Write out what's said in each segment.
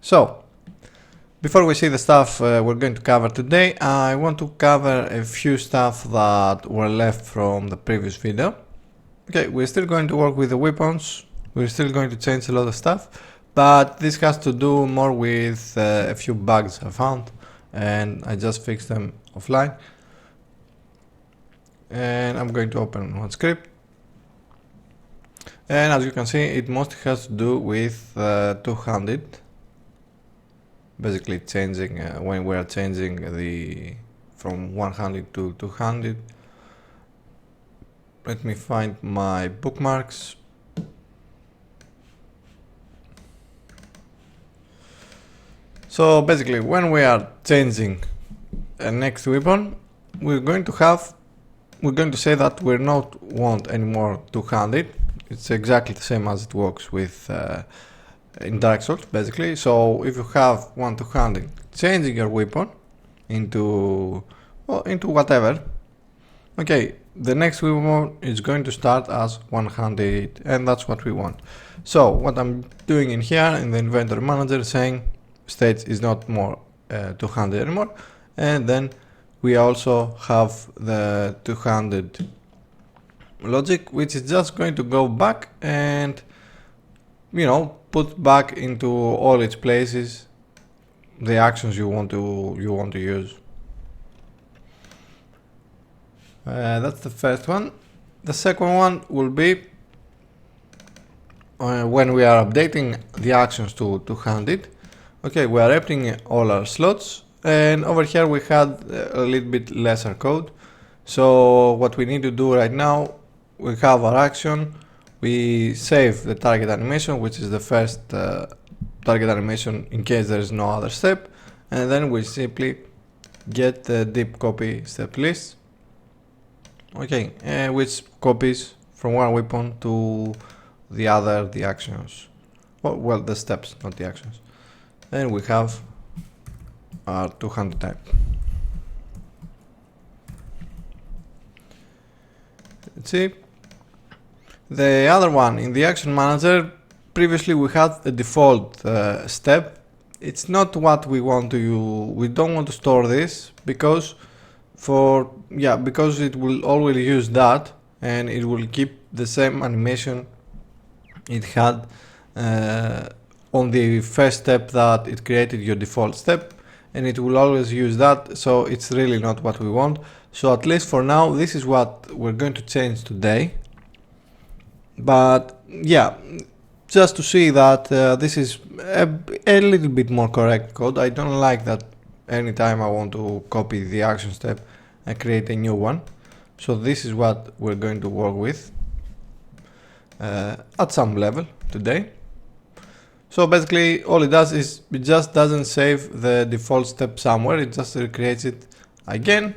So, before we see the stuff we're going to cover today, I want to cover a few stuff that were left from the previous video. Okay, we're still going to work with the weapons, we're still going to change a lot of stuff, but this has to do more with a few bugs I found, and I just fixed them offline. And I'm going to open one script. And as you can see, it mostly has to do with two-handed. Basically changing when we are changing the from one-handed to two-handed. Let me find my bookmarks. So basically, when we are changing a next weapon, we're going to say that we not want anymore two-handed. It's exactly the same as it works with in Dark Souls, basically. So if you have one two-handed, changing your weapon into whatever. Okay, the next weapon is going to start as one-handed, and that's what we want. So what I'm doing in here in the inventory manager is saying state is not more two-handed anymore, and then we also have the two-handed logic, which is just going to go back and put back into all its places the actions you want to use. That's the first one. The second one will be when we are updating the actions to two-handed. Okay, we are emptying all our slots, and over here we had a little bit lesser code. So what we need to do right now, we have our action, we save the target animation, which is the first target animation in case there is no other step, and then we simply get the deep copy step list. Okay, which copies from one weapon to the other the actions. Well, the steps, not the actions. Then we have our two-handed type. Let's see. The other one in the action manager, previously we had the default step. It's not what we want to use. We don't want to store this because it will always use that, and it will keep the same animation it had on the first step that it created your default step, and it will always use that. So it's really not what we want. So at least for now, this is what we're going to change today. But yeah, just to see that this is a little bit more correct code. I don't like that anytime I want to copy the action step and create a new one. So this is what we're going to work with at some level today. So basically all it does is it just doesn't save the default step somewhere, it just recreates it again,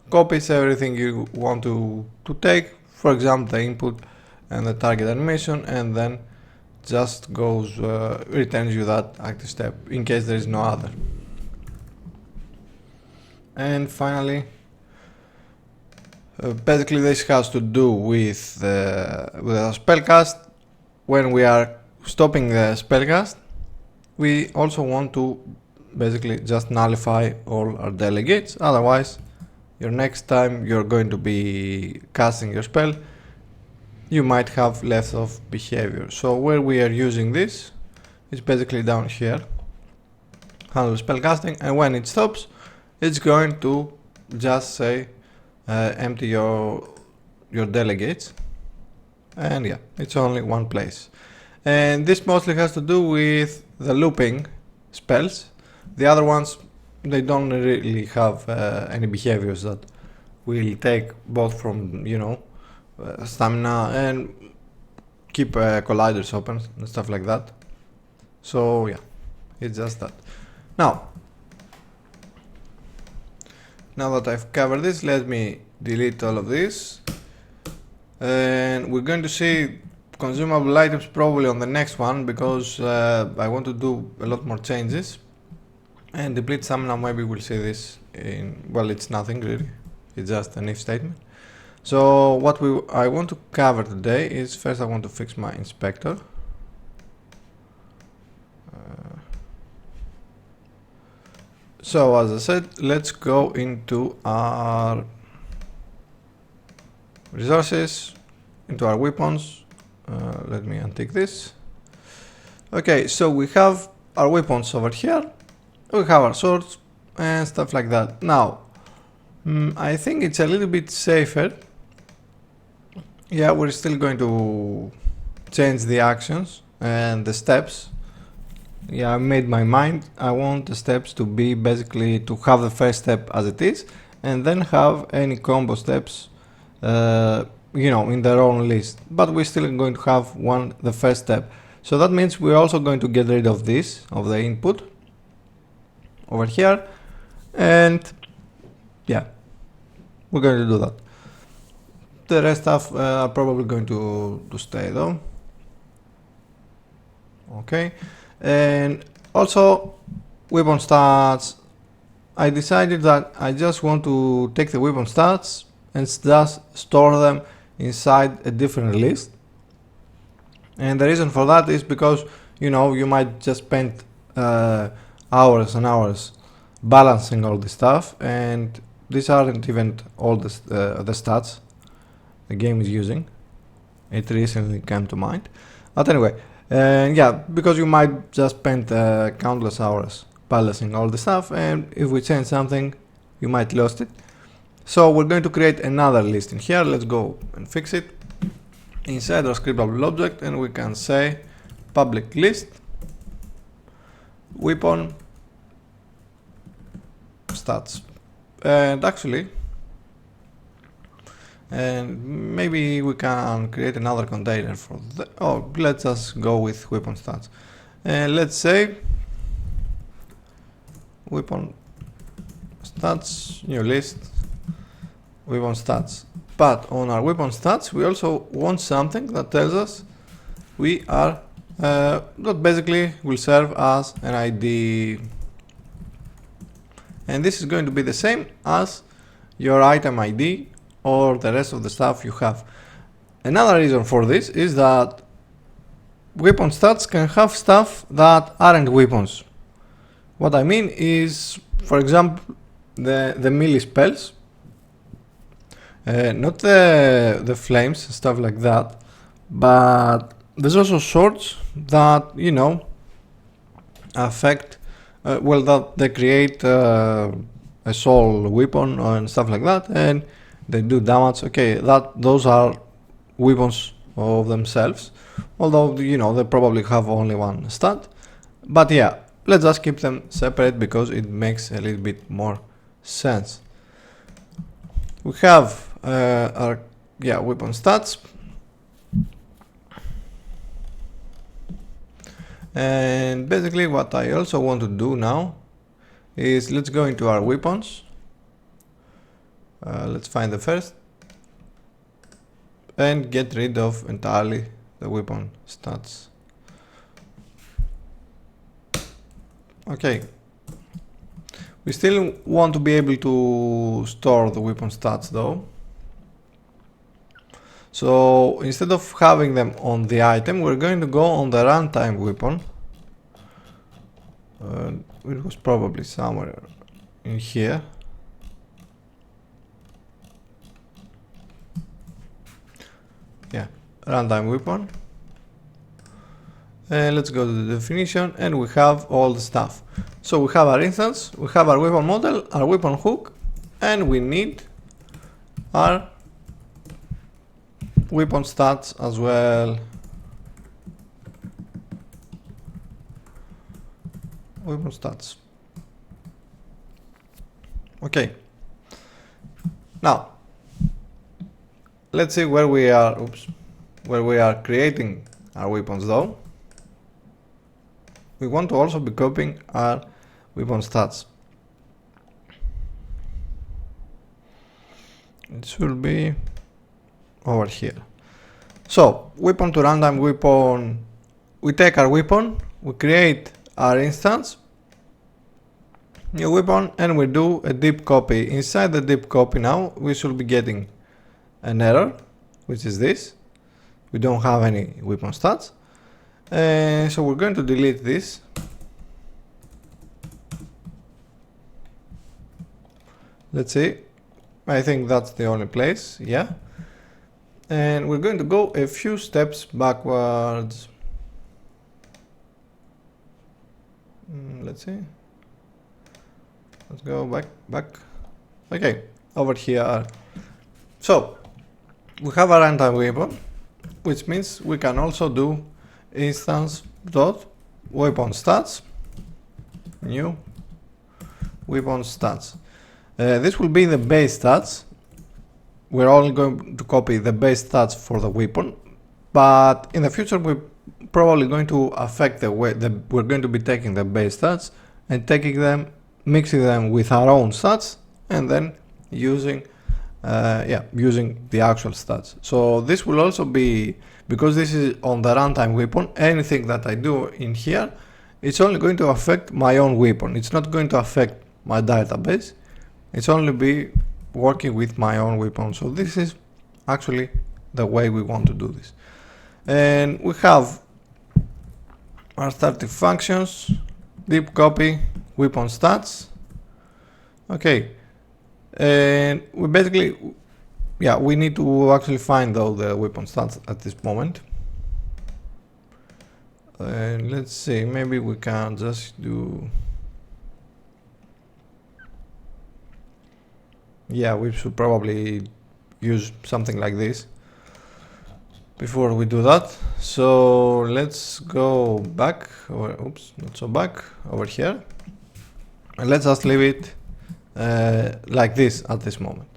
copies everything you want to take, for example the input and the target animation, and then just goes returns you that active step in case there is no other. And finally, basically this has to do with the spellcast. When we are stopping the spellcast, we also want to basically just nullify all our delegates, otherwise your next time you're going to be casting your spell you might have left off behavior. So where we are using this is basically down here, handle spellcasting, and when it stops it's going to just say empty your delegates, and yeah, it's only one place. And this mostly has to do with the looping spells. The other ones, they don't really have any behaviors that will take both from stamina and keep colliders open and stuff like that. So yeah, it's just that. Now that I've covered this, let me delete all of this, and we're going to see consumable items probably on the next one, because I want to do a lot more changes. And deplete stamina, maybe we'll see this in, well, it's nothing really, it's just an if statement. So what I want to cover today is, first I want to fix my inspector. So as I said, let's go into our resources, into our weapons. Let me untick this. Okay, so we have our weapons over here, we have our swords and stuff like that. Now, I think it's a little bit safer. Yeah, we're still going to change the actions and the steps. Yeah, I made my mind. I want the steps to be basically to have the first step as it is, and then have any combo steps, you know, in their own list. But we're still going to have the first step. So that means we're also going to get rid of this, of the input over here, and yeah, we're going to do that. The rest stuff are probably going to stay though. Okay, and also weapon stats. I decided that I just want to take the weapon stats and just store them inside a different list. And the reason for that is because, you know, you might just spend hours and hours balancing all this stuff, and these aren't even all the stats the game is using. It recently came to mind. But anyway, yeah, because you might just spend countless hours balancing all the stuff, and if we change something, you might lose it. So we're going to create another list in here. Let's go and fix it inside our scriptable object, and we can say public list weapon stats. And actually, and maybe we can create another container for the, oh, let's just go with weapon stats, and let's say weapon stats, new list, weapon stats. But on our weapon stats we also want something that tells us we are that basically will serve as an ID, and this is going to be the same as your item ID or the rest of the stuff you have. Another reason for this is that weapon stats can have stuff that aren't weapons. What I mean is, for example, the melee spells, not the flames, stuff like that, but there's also swords that, you know, affect, well, that they create a soul weapon and stuff like that, and they do damage. Okay, those are weapons of themselves, although, you know, they probably have only one stat. But yeah, let's just keep them separate because it makes a little bit more sense. We have our weapon stats, and basically what I also want to do now is let's go into our weapons. Let's find the first and get rid of entirely the weapon stats. Okay, we still want to be able to store the weapon stats though. So instead of having them on the item, we're going to go on the runtime weapon. It was probably somewhere in here. Yeah, runtime weapon. And let's go to the definition, and we have all the stuff. So we have our instance, we have our weapon model, our weapon hook, and we need our weapon stats as well. Weapon stats. Okay. Now, let's see where we are. Where we are creating our weapons though. We want to also be copying our weapon stats. It should be over here. So, weapon to runtime weapon, we take our weapon, we create our instance, new weapon, and we do a deep copy. Inside the deep copy now, we should be getting an error, which is this. We don't have any weapon stats. So we're going to delete this. Let's see. I think that's the only place, yeah. And we're going to go a few steps backwards. Let's see. Let's go back. Okay, over here. So, we have a runtime weapon, which means we can also do instance.weapon stats, new weapon stats. This will be the base stats. We're only going to copy the base stats for the weapon, but in the future we're probably going to affect the way that we're going to be taking the base stats and taking them, mixing them with our own stats, and then using the actual stats. So this will also be, because this is on the runtime weapon, anything that I do in here, it's only going to affect my own weapon. It's not going to affect my database. It's only be working with my own weapon. So this is actually the way we want to do this. And we have our static functions, deep copy, weapon stats. Okay, and we basically, we need to actually find though the weapon stats at this moment. And let's see, maybe we can just do, we should probably use something like this before we do that. So let's go back, or oops, not so back, over here, and let's just leave it like this at this moment.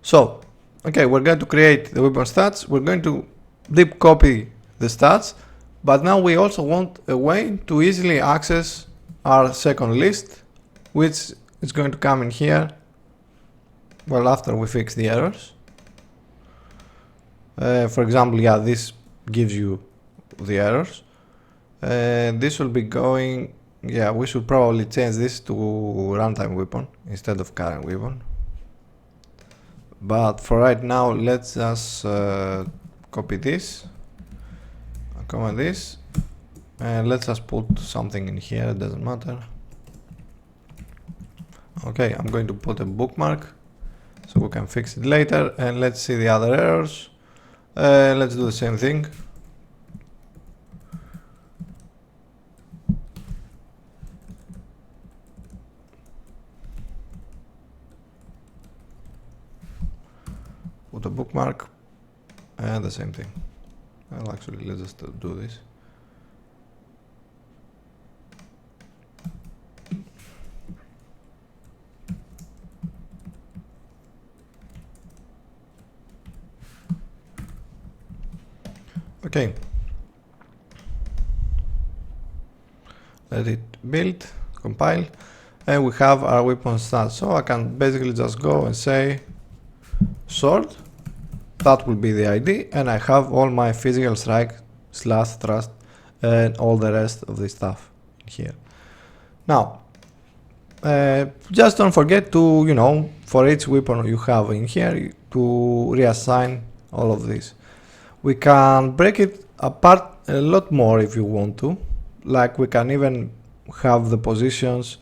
So, okay, we're going to create the weapon stats, we're going to deep copy the stats, but now we also want a way to easily access our second list, which is going to come in here, well, after we fix the errors. For example, this gives you the errors. This will be going, we should probably change this to runtime weapon instead of current weapon. But for right now, let's just copy this, comment this, and let's just put something in here, it doesn't matter. Okay, I'm going to put a bookmark so we can fix it later, and let's see the other errors. Let's do the same thing. Put a bookmark and the same thing. Well, actually, let's just do this. Okay, let it build, compile, and we have our weapon stats. So I can basically just go and say sword, that will be the ID, and I have all my physical strike, slash, thrust, and all the rest of the stuff here. Now, just don't forget to, for each weapon you have in here, to reassign all of this. We can break it apart a lot more if you want to, like we can even have the positions,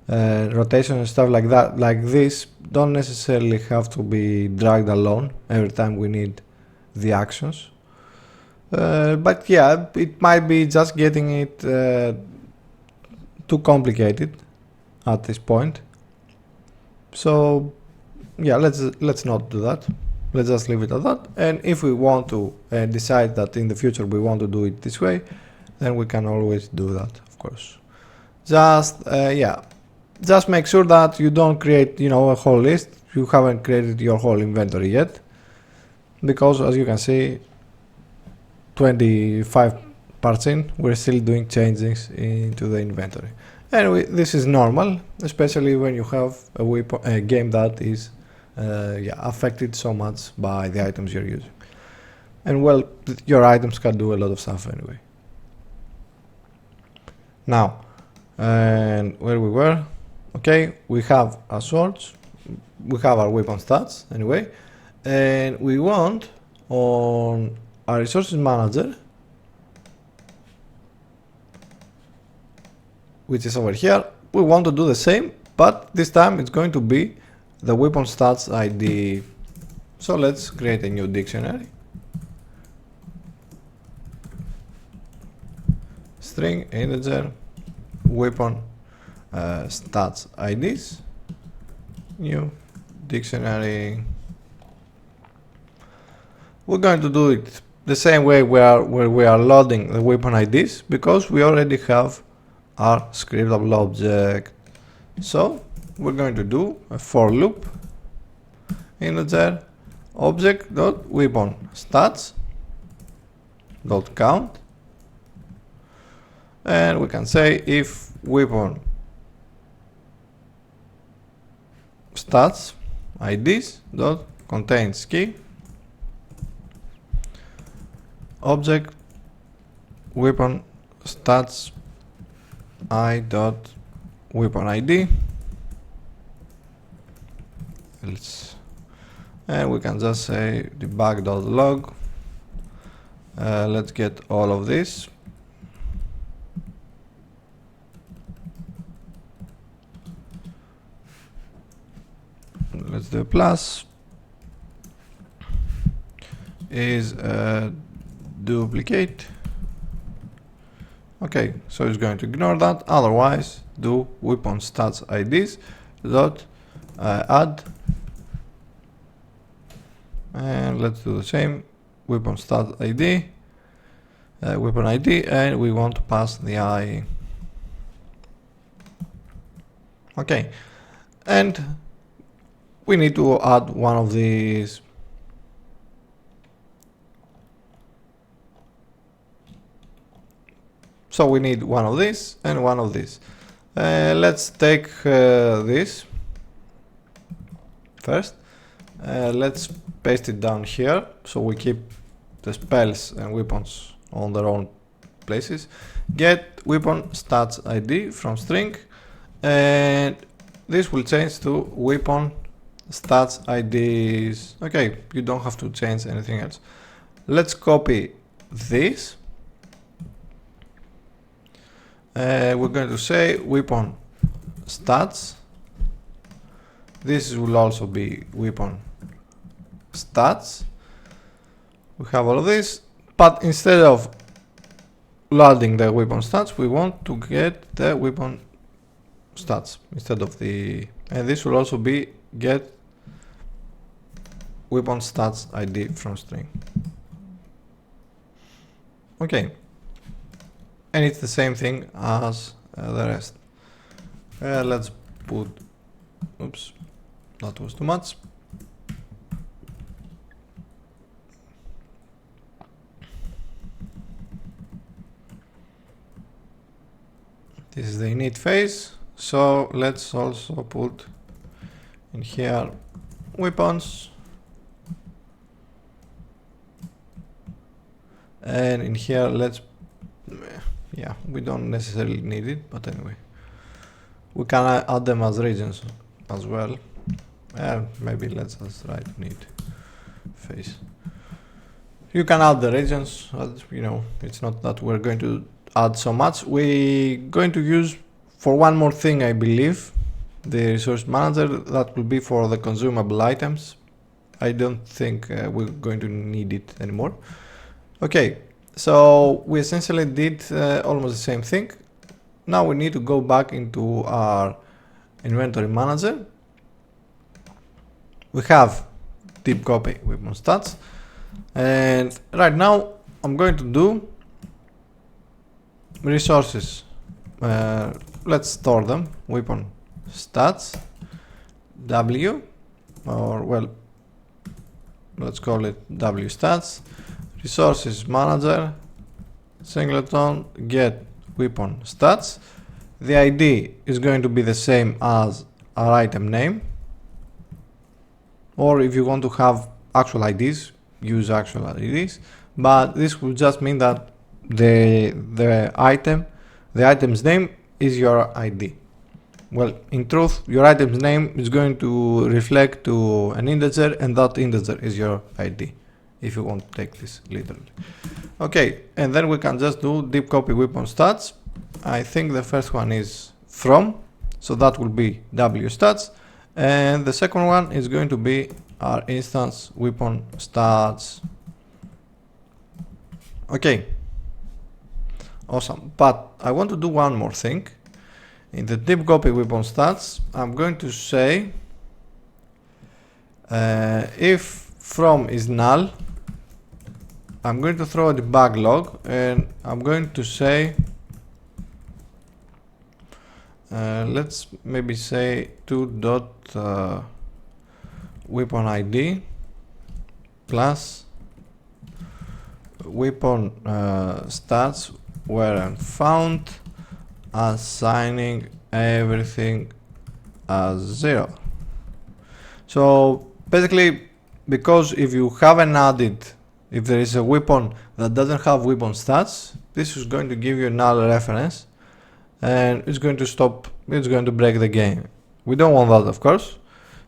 rotation and stuff like that. Like this don't necessarily have to be dragged alone every time we need the actions, but it might be just getting it too complicated at this point. So let's not do that. Let's just leave it at that. And if we want to decide that in the future we want to do it this way, then we can always do that, of course. Just make sure that you don't create a whole list. You haven't created your whole inventory yet, because as you can see, 25 parts in, we're still doing changes into the inventory. Anyway, this is normal, especially when you have a game that is affected so much by the items you're using. And well, your items can do a lot of stuff anyway. Now, and where we were, okay, we have our swords, we have our weapon stats anyway, and we want on our resources manager, which is over here, we want to do the same, but this time it's going to be the weapon stats ID. So let's create a new dictionary. String integer weapon stats IDs, new dictionary. We're going to do it the same way where we are loading the weapon IDs, because we already have our scriptable object. So we're going to do a for loop integer object dot weapon stats dot count, and we can say if weapon stats IDs dot contains key object weapon stats I dot weapon ID. And we can just say debug.log. Let's get all of this. Let's do a plus is duplicate. Okay, so it's going to ignore that. Otherwise, do weapon stats IDs dot add, and let's do the same. Weapon stats ID, weapon ID, and we want to pass the I. Okay, and we need to add one of these. So we need one of these and one of these. Let's take this first. Let's paste it down here so we keep the spells and weapons on their own places. Get weapon stats ID from string, and this will change to weapon stats IDs. Okay, you don't have to change anything else. Let's copy this. We're going to say weapon stats. This will also be weapon stats. We have all of this, but instead of loading the weapon stats, we want to get the weapon stats instead of the, and this will also be get weapon stats ID from string. Okay. And it's the same thing as the rest. Let's put, oops, that was too much. This is the init phase, so let's also put in here weapons, and in here let's, yeah, we don't necessarily need it, but anyway, we can add them as regions as well. Maybe let's just write init phase. You can add the regions, you know, it's not that we're going to add so much. We're going to use for one more thing, I believe, the resource manager. That will be for the consumable items. I don't think we're going to need it anymore. Okay, so we essentially did almost the same thing. Now we need to go back into our inventory manager. We have deep copy weapon stats, and right now I'm going to do resources. Let's store them. Weapon stats W, or well, let's call it W stats. Resources manager singleton get weapon stats. The ID is going to be the same as our item name, or if you want to have actual IDs, use actual IDs, but this will just mean that the item's name is your ID. Well, in truth, your item's name is going to reflect to an integer, and that integer is your ID, if you want to take this literally. Okay, and then we can just do deep copy weapon stats. I think the first one is from, so that will be W stats, And the second one is going to be our instance weapon stats. Okay, awesome. But I want to do one more thing. In the deep copy weapon stats, I'm going to say if from is null, I'm going to throw a debug log, and I'm going to say let's maybe say 2 weapon ID plus weapon stats were found, assigning everything as 0. So basically, because if you haven't added, if there is a weapon that doesn't have weapon stats, this is going to give you a null reference, and it's going to stop, it's going to break the game. We don't want that, of course.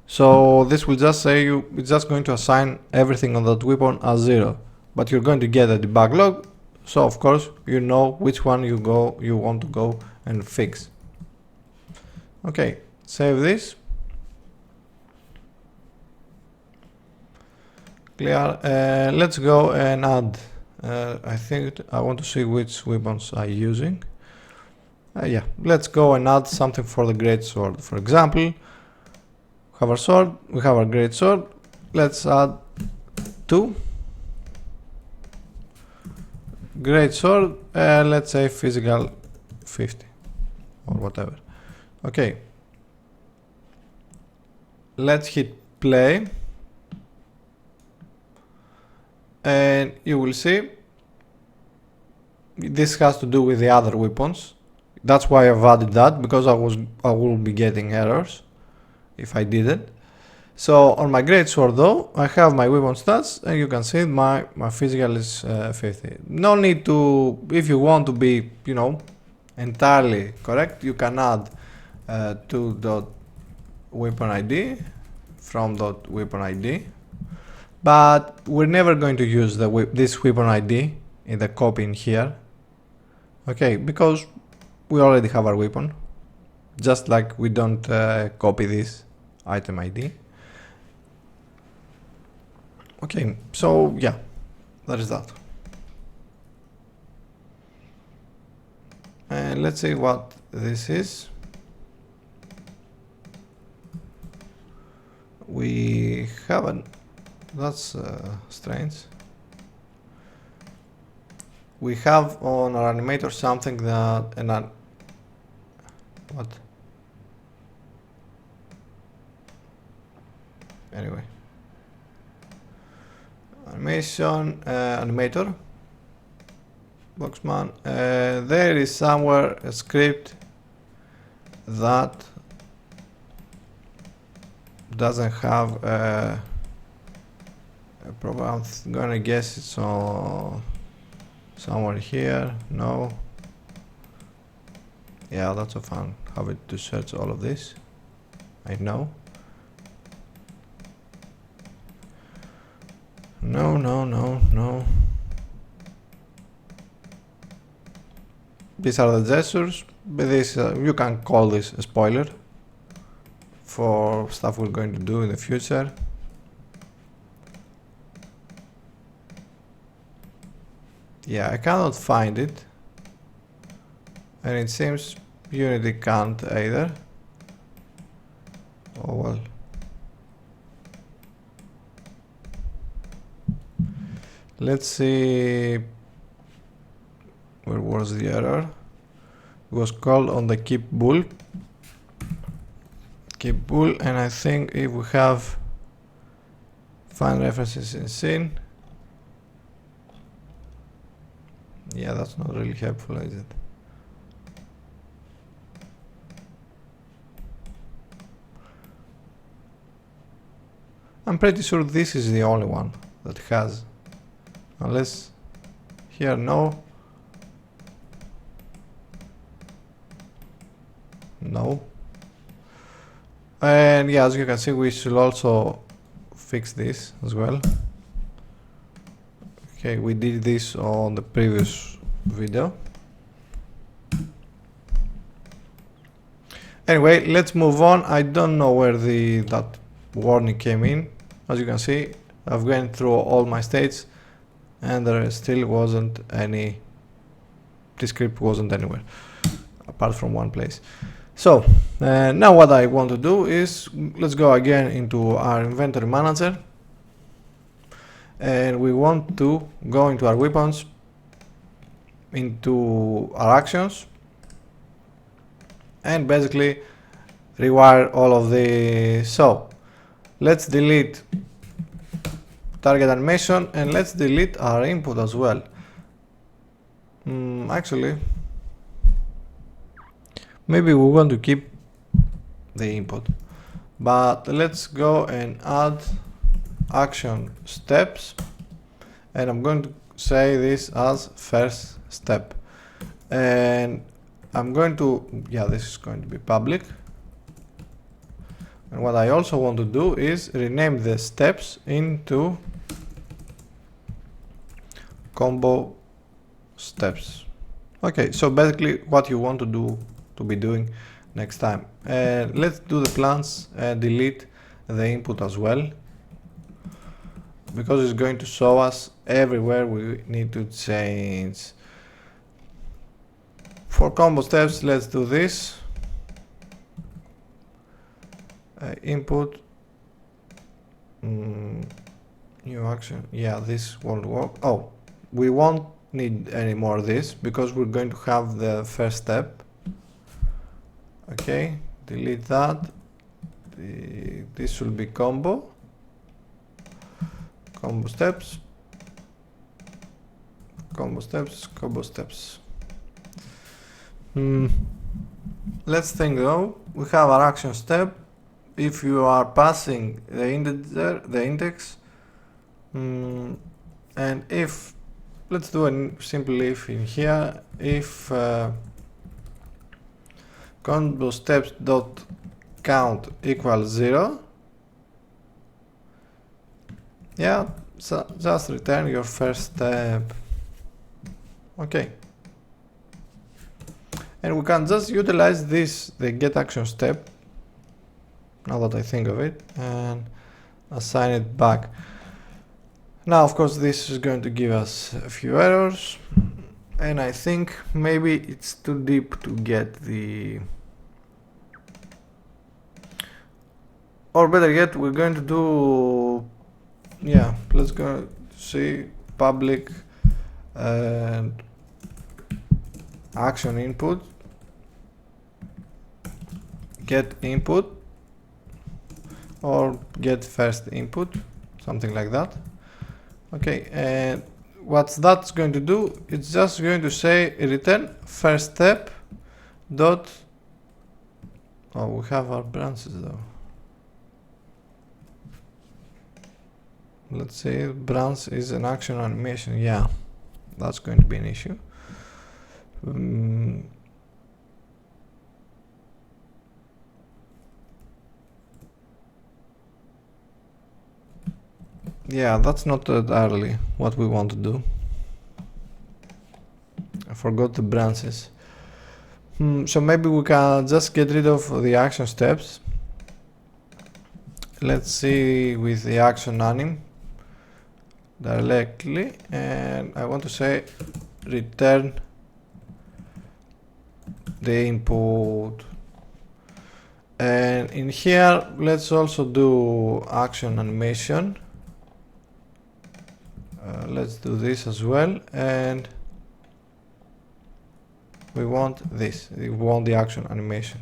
So this will just say it's just going to assign everything on that weapon as 0. But you're going to get a debug log, so of course you know which one you want to go and fix. Okay, save this. Clear. Let's go and add. I think I want to see which weapons I'm using. Yeah, let's go and add something for the great sword. For example, we have our sword, we have our great sword. Let's add 2 great sword, let's say physical 50 or whatever. Okay, let's hit play, and you will see this has to do with the other weapons. That's why I've added that, because I will be getting errors if I didn't. So on my great sword though, I have my weapon stats, and you can see my physical is 50. No need to, if you want to be, you know, entirely correct, you can add 2.weapon ID from .weapon ID, but we're never going to use this weapon ID in the copy in here. Okay, because we already have our weapon, just like we don't copy this item ID. Okay, so yeah, that is that. And let's see what this is. We haven't, that's strange. We have on our animator something that, what? Anyway. Animation, animator, Boxman, there is somewhere a script that doesn't have a program. I'm gonna guess it's on somewhere here. No. Yeah, that's so fun. Have it to search all of this. I know. No. These are the gestures, but this you can call this a spoiler for stuff we're going to do in the future. Yeah, I cannot find it, and it seems Unity can't either. Oh well. Let's see, where was the error? It was called on the keep bool, and I think if we have find references in scene, yeah, that's not really helpful, is it? I'm pretty sure this is the only one that has, unless here, no. And yeah, as you can see, we should also fix this as well. Okay, we did this on the previous video. Anyway, let's move on. I don't know where that warning came in. As you can see, I've gone through all my states and there still wasn't any, this script wasn't anywhere apart from one place. So now what I want to do is, let's go again into our inventory manager, and we want to go into our weapons, into our actions, and basically rewire all of this. So let's delete target animation and let's delete our input as well. Actually, maybe we want to keep the input, but let's go and add action steps, and I'm going to say this as first step, and I'm going to, this is going to be public. And what I also want to do is rename the steps into combo steps. Okay, so basically what you want to be doing next time. Let's do the plans and delete the input as well, because it's going to show us everywhere we need to change. For combo steps, let's do this. Input, new action. This won't work. Oh, we won't need any more of this because we're going to have the first step. Okay, delete that. This will be combo steps, combo steps. Let's think though. We have our action step. If you are passing the integer, the index, and if, let's do a simple if in here, if combo steps dot count equals 0, so just return your first step. Okay, and we can just utilize this, the get action step, now that I think of it, and assign it back. Now of course this is going to give us a few errors, and I think maybe it's too deep to get the, or better yet, we're going to do, let's go see public and action input, get input, or get first input, something like that. Okay, and what that's going to do, it's just going to say return first step dot, oh, we have our branches though. Let's say branch is an action animation. That's going to be an issue. That's not entirely what we want to do. I forgot the branches. So maybe we can just get rid of the action steps. Let's see with the action anim directly, and I want to say return the input. And in here, let's also do action animation. Let's do this as well, and we want this. We want the action animation.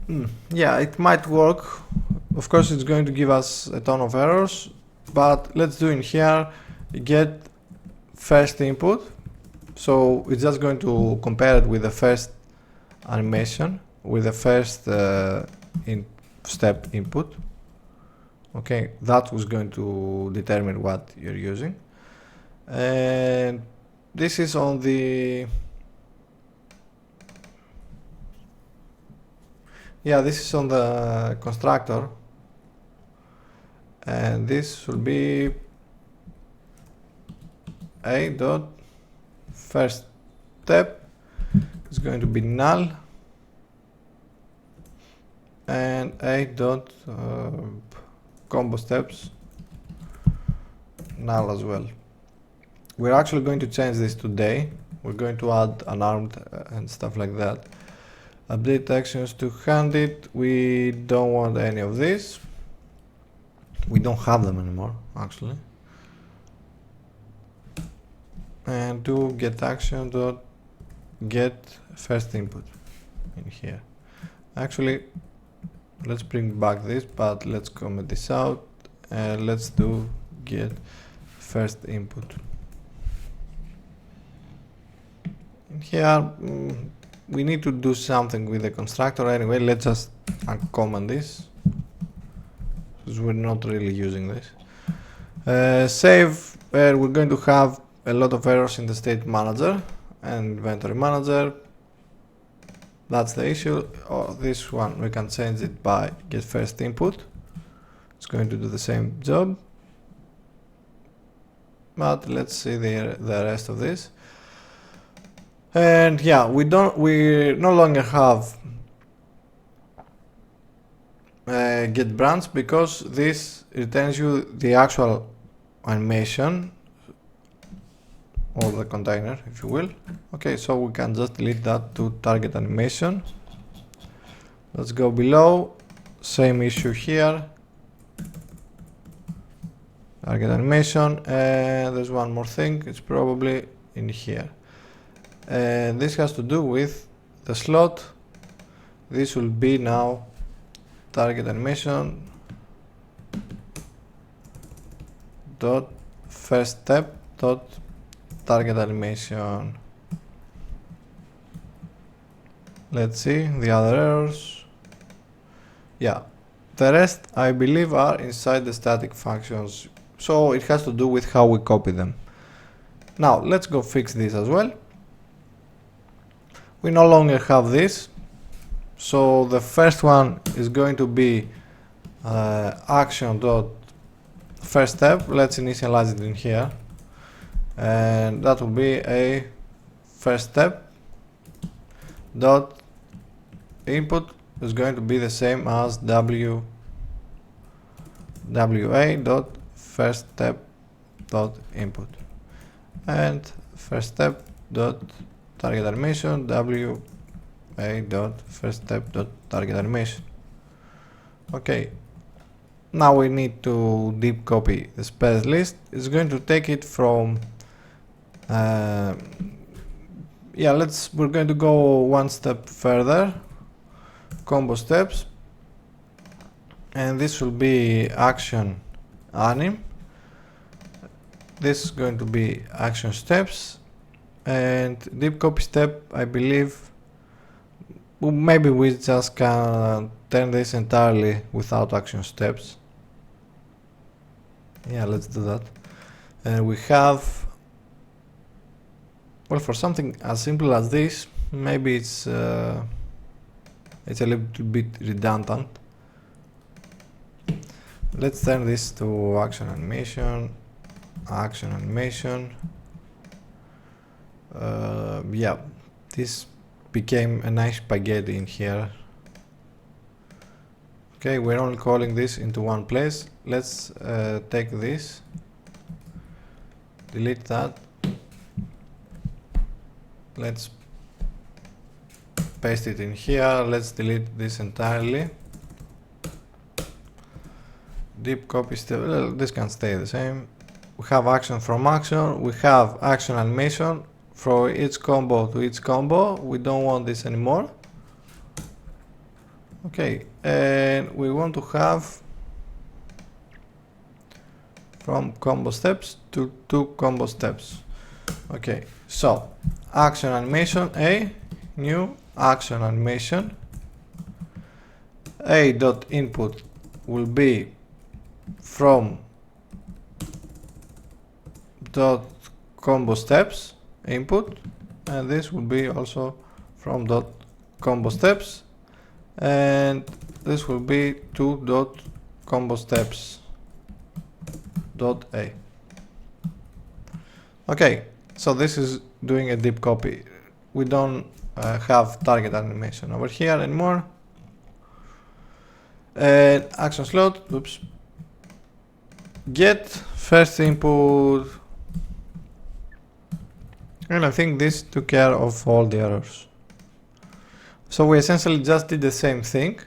It might work. Of course, it's going to give us a ton of errors, but let's do in here get first input. So it's just going to compare it with the first animation, with the first step input. Okay, that was going to determine what you're using, and this is on the this is on the constructor, and this will be a dot first step is going to be null, and a dot combo steps null as well. We're actually going to change this today. We're going to add unarmed and stuff like that. Update actions to 100. We don't want any of this. We don't have them anymore, actually. And do get action dot get first input in here. Actually, let's bring back this, but let's comment this out and let's do get first input. In here, we need to do something with the constructor anyway. Let's just uncomment this because we're not really using this. Save. We're going to have a lot of errors in the state manager and inventory manager. That's the issue. This one we can change it by get first input. It's going to do the same job, but let's see the rest of this. And yeah, we no longer have get branch because this returns you the actual animation or the container, if you will. Okay, so we can just delete that to target animation. Let's go below. Same issue here. Target animation, and there's one more thing. It's probably in here. And this has to do with the slot. This will be now target animation dot first step dot target animation. Let's see the other errors. Yeah, the rest I believe are inside the static functions, so it has to do with how we copy them. Now let's go fix this as well. We no longer have this, so the first one is going to be action dot first step. Let's initialize it in here, and that will be a first step dot input is going to be the same as wa dot first step dot input, and first step dot target animation wa dot first step dot target animation. Okay, now we need to deep copy the space list. It's going to take it from we're going to go one step further, combo steps, and this will be action anim. This is going to be action steps, and deep copy step, I believe maybe we just can turn this entirely without action steps. Yeah, let's do that. And we have, well, for something as simple as this, maybe it's a little bit redundant. Let's turn this to action animation. Yeah, this became a nice spaghetti in here. Okay, we're only calling this into one place. Let's take this, delete that, let's paste it in here, let's delete this entirely. Deep copy still, this can stay the same. We have action from action, we have action animation for each combo to each combo. We don't want this anymore. Okay, and we want to have from combo steps to two combo steps. Okay, so action animation A, new action animation. A dot input will be from dot combo steps input, and this will be also from dot combo steps, and this will be two dot combo steps dot A. Okay, so this is doing a deep copy. We don't have target animation over here anymore. And action slot, oops, get first input, and I think this took care of all the errors. So we essentially just did the same thing.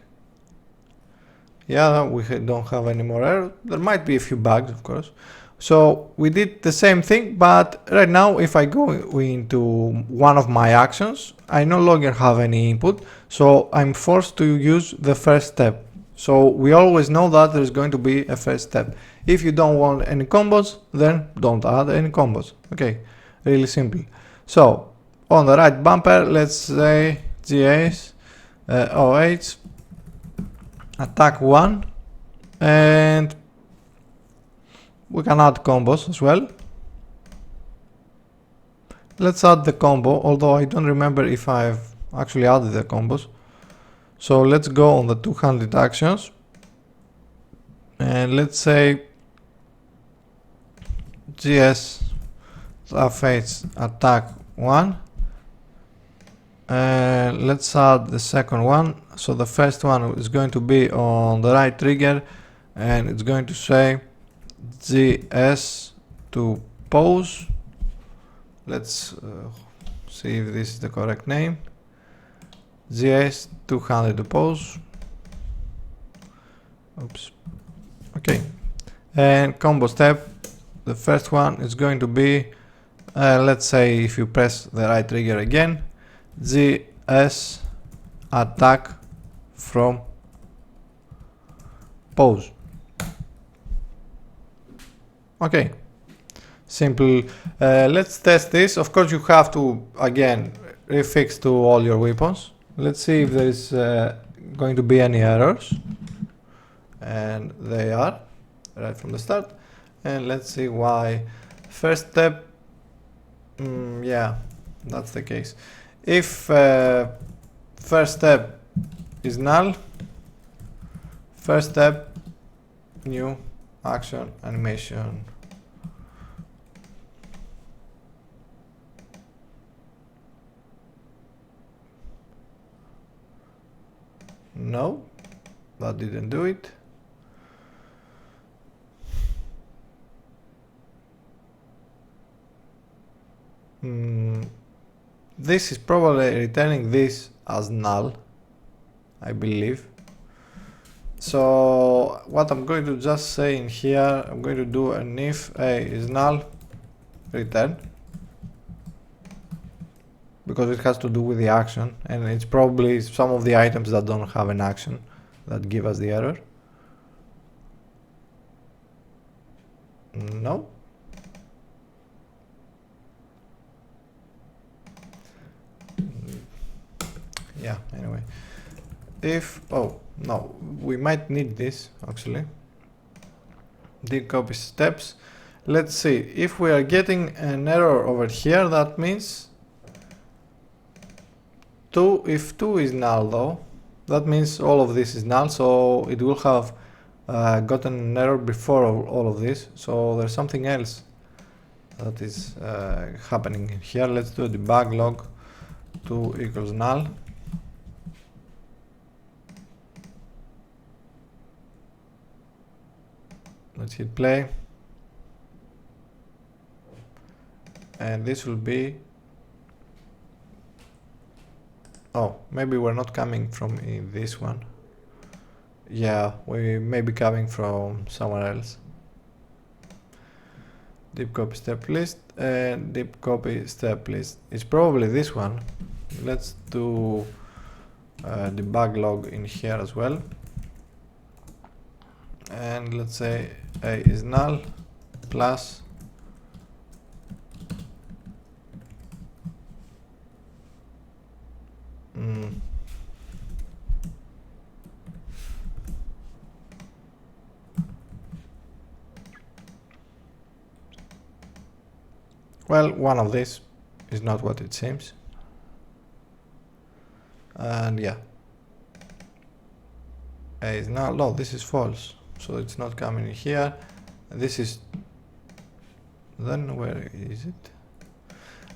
Yeah, we don't have any more errors. There might be a few bugs, of course. So we did the same thing, but right now if I go into one of my actions, I no longer have any input, so I'm forced to use the first step. So we always know that there's going to be a first step. If you don't want any combos, then don't add any combos. Okay, really simple. So on the right bumper, let's say GS OH attack 1, and we can add combos as well. Let's add the combo, although I don't remember if I've actually added the combos. So let's go on the 200 actions, and let's say GS FH attack 1, and let's add the second one. So the first one is going to be on the right trigger, and it's going to say GS to pose. Let's see if this is the correct name. GS 200 to pose. Oops. Okay. And combo step, the first one is going to be, let's say if you press the right trigger again, GS attack from pose. Okay, simple. Let's test this. Of course you have to again refix to all your weapons. Let's see if there is going to be any errors, and they are right from the start. And let's see why. First step, yeah, that's the case. If first step is null, first step, new action animation. No, that didn't do it. This is probably returning this as null, I believe. So what I'm going to just say in here, I'm going to do an if A is null, return, because it has to do with the action, and it's probably some of the items that don't have an action that give us the error. No. Yeah, anyway. If, oh, no, we might need this actually. Did copy steps. Let's see, if we are getting an error over here, that means 2, if 2 is null though, that means all of this is null, so it will have gotten an error before all of this, so there's something else that is happening here. Let's do a debug log 2 equals null. Let's hit play, and this will be, oh, maybe we're not coming from this one. Yeah, we may be coming from somewhere else. Deep copy step list, and deep copy step list is probably this one. Let's do debug log in here as well, and let's say A is null plus well, one of these is not what it seems, and yeah, A is null. No, this is false, so it's not coming in here. This is, then where is it?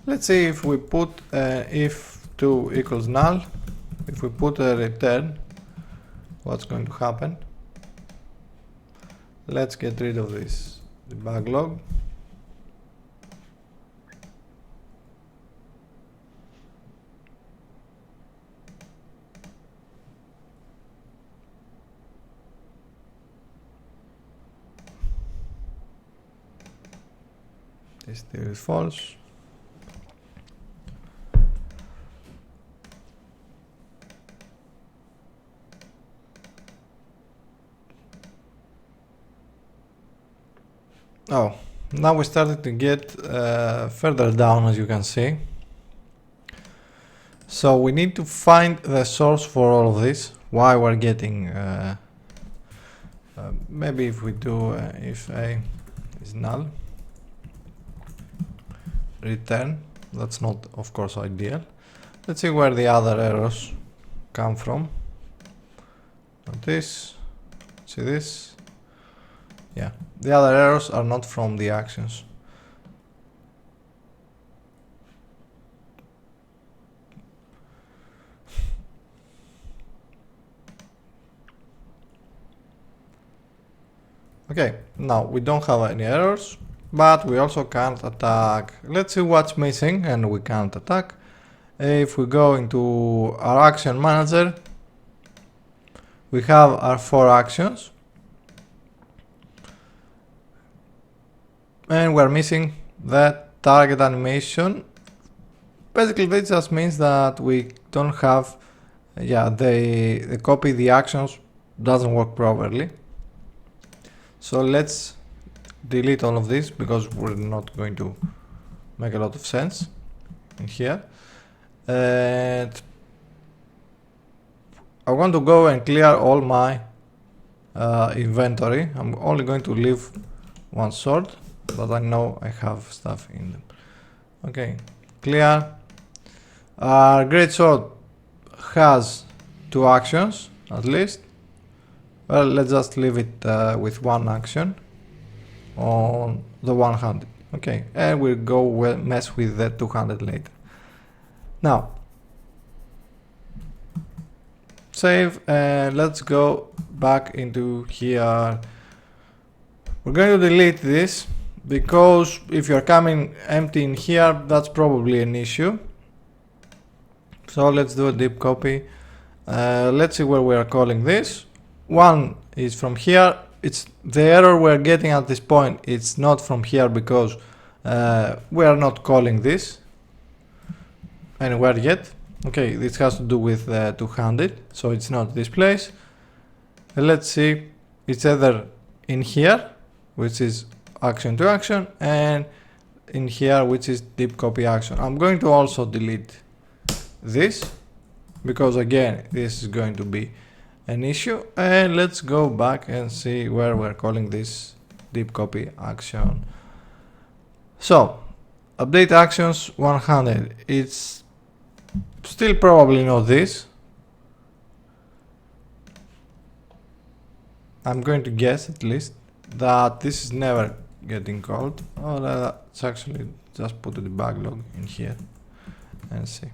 Let's see if we put if 2 equals null. If we put a return, what's going to happen? Let's get rid of this debug log. This still is false. Oh, now we started to get further down, as you can see. So we need to find the source for all of this, why we're getting maybe if we do if a is null, return. That's not, of course, ideal. Let's see where the other errors come from. Not this. See this? Yeah, the other errors are not from the actions. Okay, now we don't have any errors, but we also can't attack. Let's see what's missing and we can't attack. If we go into our action manager, we have our 4 actions and we're missing the target animation. Basically this just means that we don't have, the copy the actions doesn't work properly. So let's delete all of this because we're not going to make a lot of sense in here. And I want to go and clear all my inventory. I'm only going to leave one sword, but I know I have stuff in them. Okay, clear. Our great sword has 2 actions at least. Well, let's just leave it with 1 action on the 100. Okay, and we'll go mess with the 200 later. Now, save and let's go back into here. We're going to delete this because if you're coming empty in here, that's probably an issue. So let's do a deep copy. Let's see where we are calling this. 1 is from here. It's the error we're getting at this point. It's not from here because we are not calling this anywhere yet. Okay, this has to do with 200, so it's not this place. Let's see, it's either in here, which is action to action, and in here, which is deep copy action. I'm going to also delete this because again, this is going to be an issue. And let's go back and see where we're calling this deep copy action. So update actions 100. It's still probably not this. I'm going to guess at least that this is never getting called. Oh, let's actually just put the debug log in here and see.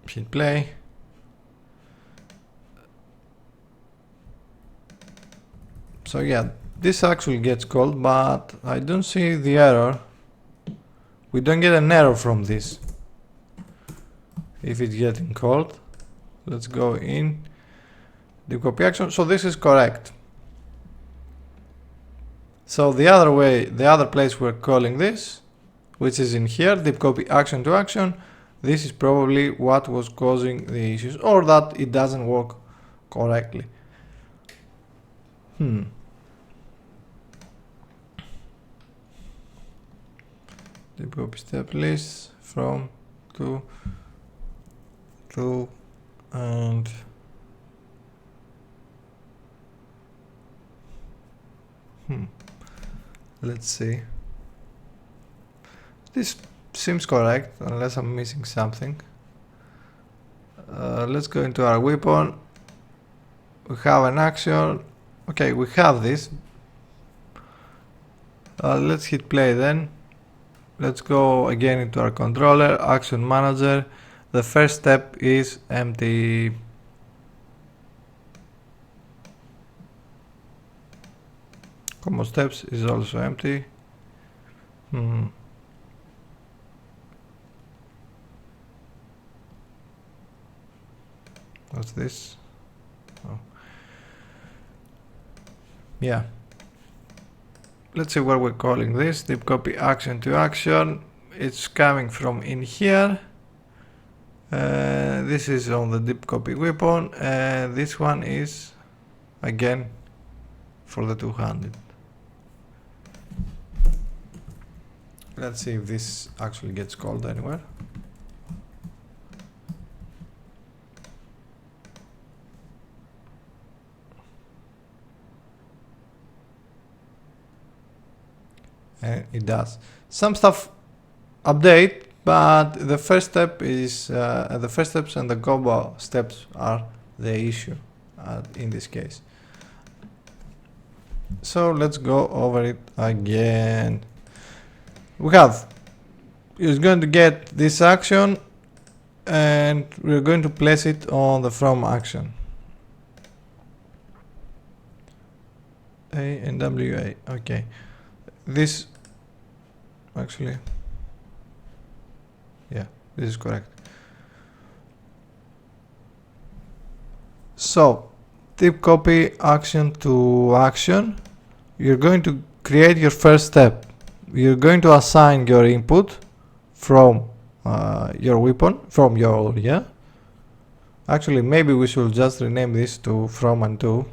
Hit play. So yeah, this actually gets called, but I don't see the error. We don't get an error from this if it's getting called. Let's go in deep copy action. So this is correct. So the other way, the other place we're calling this, which is in here, deep copy action to action, this is probably what was causing the issues, or that it doesn't work correctly. Deep copy step list from to and let's see. This seems correct unless I'm missing something. Let's go into our weapon. We have an action. Okay, we have this. Let's hit play then. Let's go again into our controller, action manager. The first step is empty. Combo steps is also empty. What's this? Oh. Yeah. Let's see what we're calling this. Deep copy action to action. It's coming from in here. This is on the deep copy weapon. This one is again for the two-handed. Let's see if this actually gets called anywhere. And it does. Some stuff update, but the first step is the first steps and the combo steps are the issue in this case. So let's go over it again. It's going to get this action and we're going to place it on the from action. A and WA, okay. This actually, yeah, this is correct. So deep copy action to action. You're going to create your first step. You're going to assign your input from your weapon, from your, yeah. Actually, maybe we should just rename this to from and to.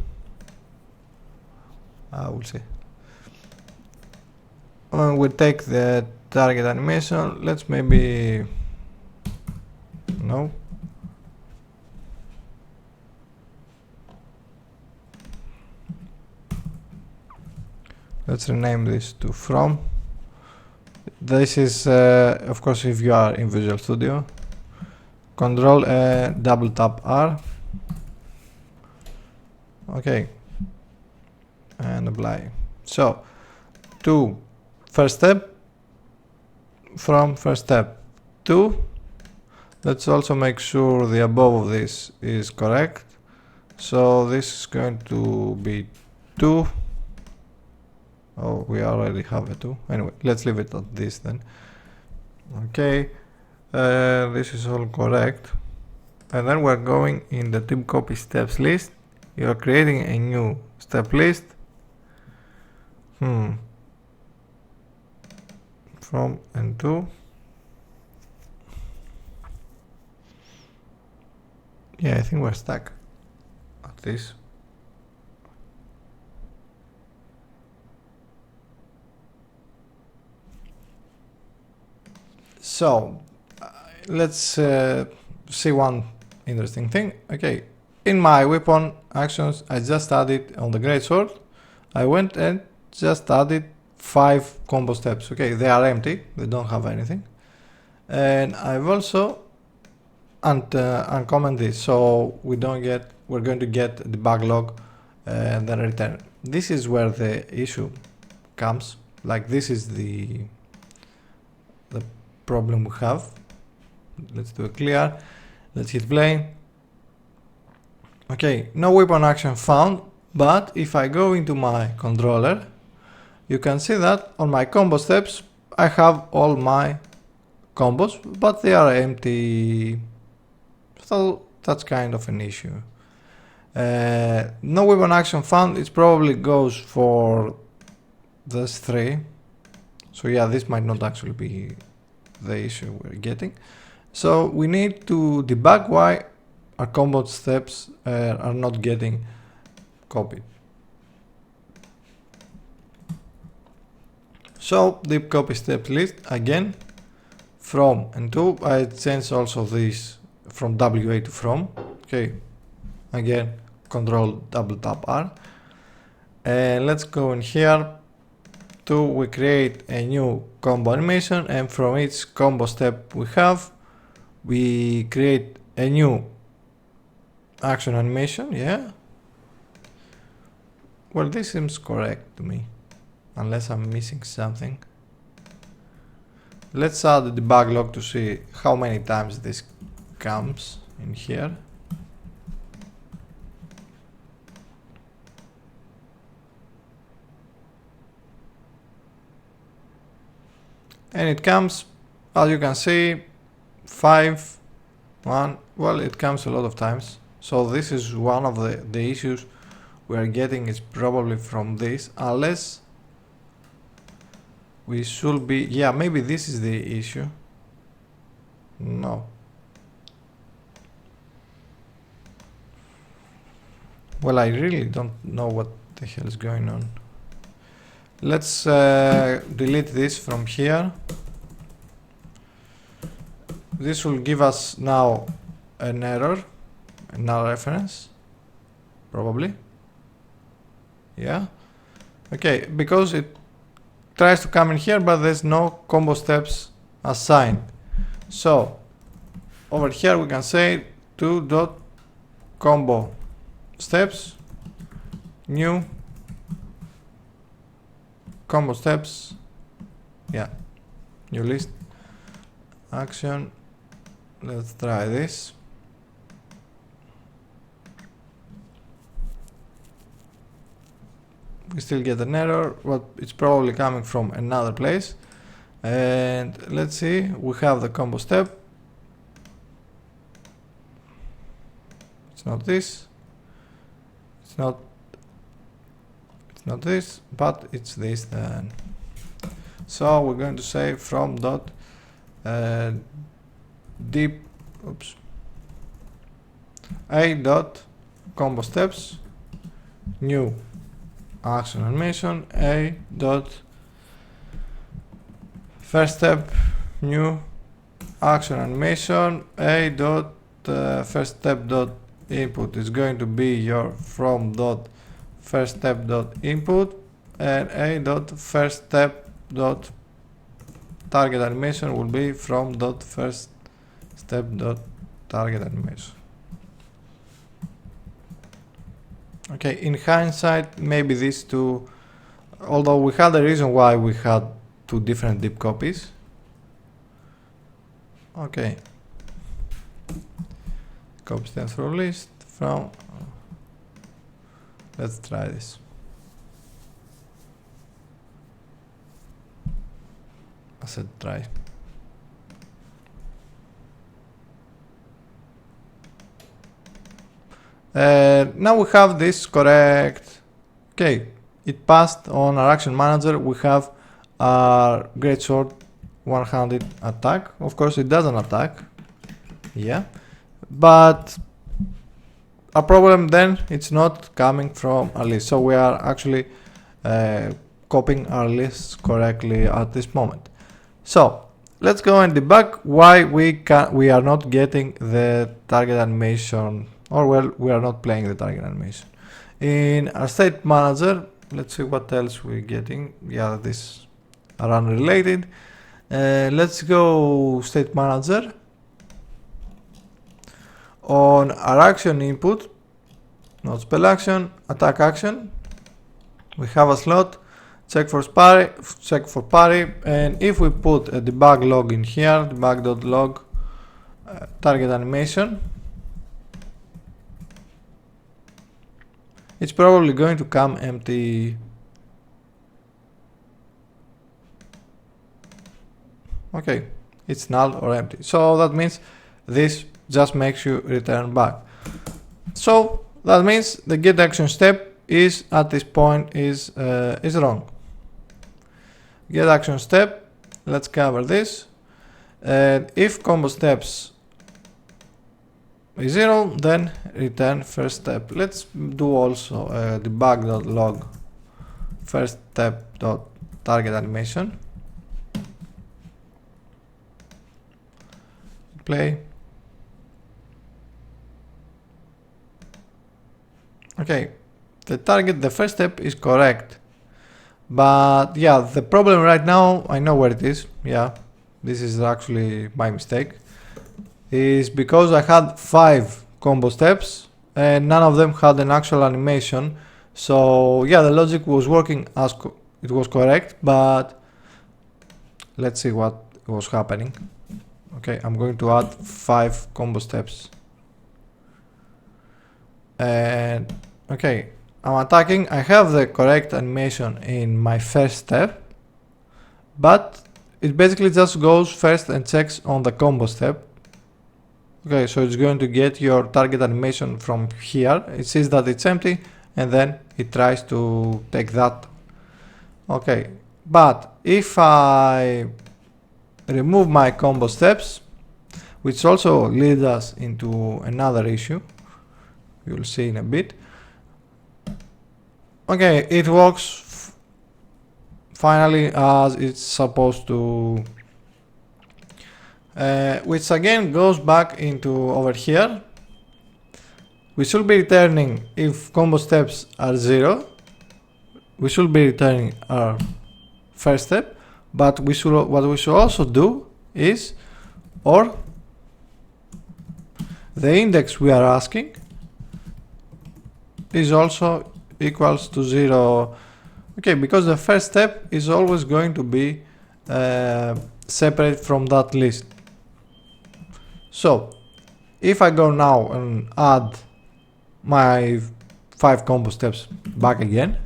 We'll see. We'll take the target animation. Let's maybe, no. Let's rename this to from. This is, of course, if you are in Visual Studio. Control double tap R. Okay. And apply. So, to first step, from first step, to. Let's also make sure the above of this is correct. So this is going to be 2. Oh, we already have a 2. Anyway, let's leave it at this then. Okay, this is all correct. And then we're going in the deep copy steps list. You're creating a new step list. From and to. Yeah, I think we're stuck at this. So let's see one interesting thing. Okay, in my weapon actions, I just added on the greatsword. I went and just added 5 combo steps. Okay, they are empty, they don't have anything. And I've also uncomment this, so we're going to get the backlog and then return. This is where the issue comes. Like, this is the problem we have. Let's do a clear. Let's hit play. Okay, no weapon action found, but if I go into my controller, you can see that on my combo steps I have all my combos, but they are empty. So that's kind of an issue. No weapon action found, it probably goes for this 3. So yeah, this might not actually be the issue we're getting. So we need to debug why our combo steps are not getting copied. So deep copy steps list again, from and to. I changed also this from WA to from. Okay, again control double tap R, and let's go in here to we create a new combo animation, and from each combo step we have, we create a new action animation. Yeah, well, this seems correct to me. unless I'm missing something. Let's add the debug log to see how many times this comes in here. And it comes, as you can see, 5, 1, well, it comes a lot of times. So this is one of the issues we are getting, is probably from this, unless we should be, yeah, maybe this is the issue. No. Well, I really don't know what the hell is going on. Let's delete this from here. This will give us now an error, a null reference, probably. Yeah. Okay, because it tries to come in here, but there's no combo steps assigned. So over here we can say 2.combo steps, new combo steps, yeah, new list action. Let's try this. We still get an error, but it's probably coming from another place. And let's see, we have the combo step. It's not this. It's not this, but it's this then. So we're going to say from dot deep a dot combo steps, new action animation, a dot first step, new action animation, a dot first step dot input is going to be your from dot first step dot input, and a dot first step dot target animation will be from dot first step dot target animation. Okay, in hindsight, maybe these two, although we had a reason why we had two different deep copies. Okay, copy stems from list from. Let's try this. I said try. Now we have this correct. Okay, it passed on our action manager. We have our great sword one-handed attack. Of course, it doesn't attack. Yeah, but our problem then, it's not coming from our list. So we are actually copying our lists correctly at this moment. So let's go and debug why we are not getting the target animation, or well, we are not playing the target animation. In our state manager, let's see what else we're getting. Yeah, these are unrelated. Let's go state manager. On our action input, not spell action, attack action, we have a slot, check for parry, and if we put a debug log in here, debug.log target animation, it's probably going to come empty. Okay, it's null or empty. So that means this just makes you return back. So that means the get action step is at this point is wrong. Get action step, let's cover this. And if combo steps is 0, then return first step. Let's do also debug.log first step dot target animation. Play. Okay, the first step is correct, but yeah, the problem right now, I know where it is. Yeah, this is actually my mistake, is because I had 5 combo steps and none of them had an actual animation. So yeah, the logic was working it was correct, but let's see what was happening. Okay, I'm going to add 5 combo steps. And okay, I'm attacking. I have the correct animation in my first step, but it basically just goes first and checks on the combo step. Okay, so it's going to get your target animation from here. It sees that it's empty and then it tries to take that. Okay, but if I remove my combo steps, which also leads us into another issue, you'll see in a bit. Okay, it works finally as it's supposed to. Which again goes back into over here. We should be returning, if combo steps are 0, we should be returning our first step, but what we should also do is, or the index we are asking is also equals to 0. Okay, because the first step is always going to be separate from that list. So if I go now and add my 5 combo steps back again,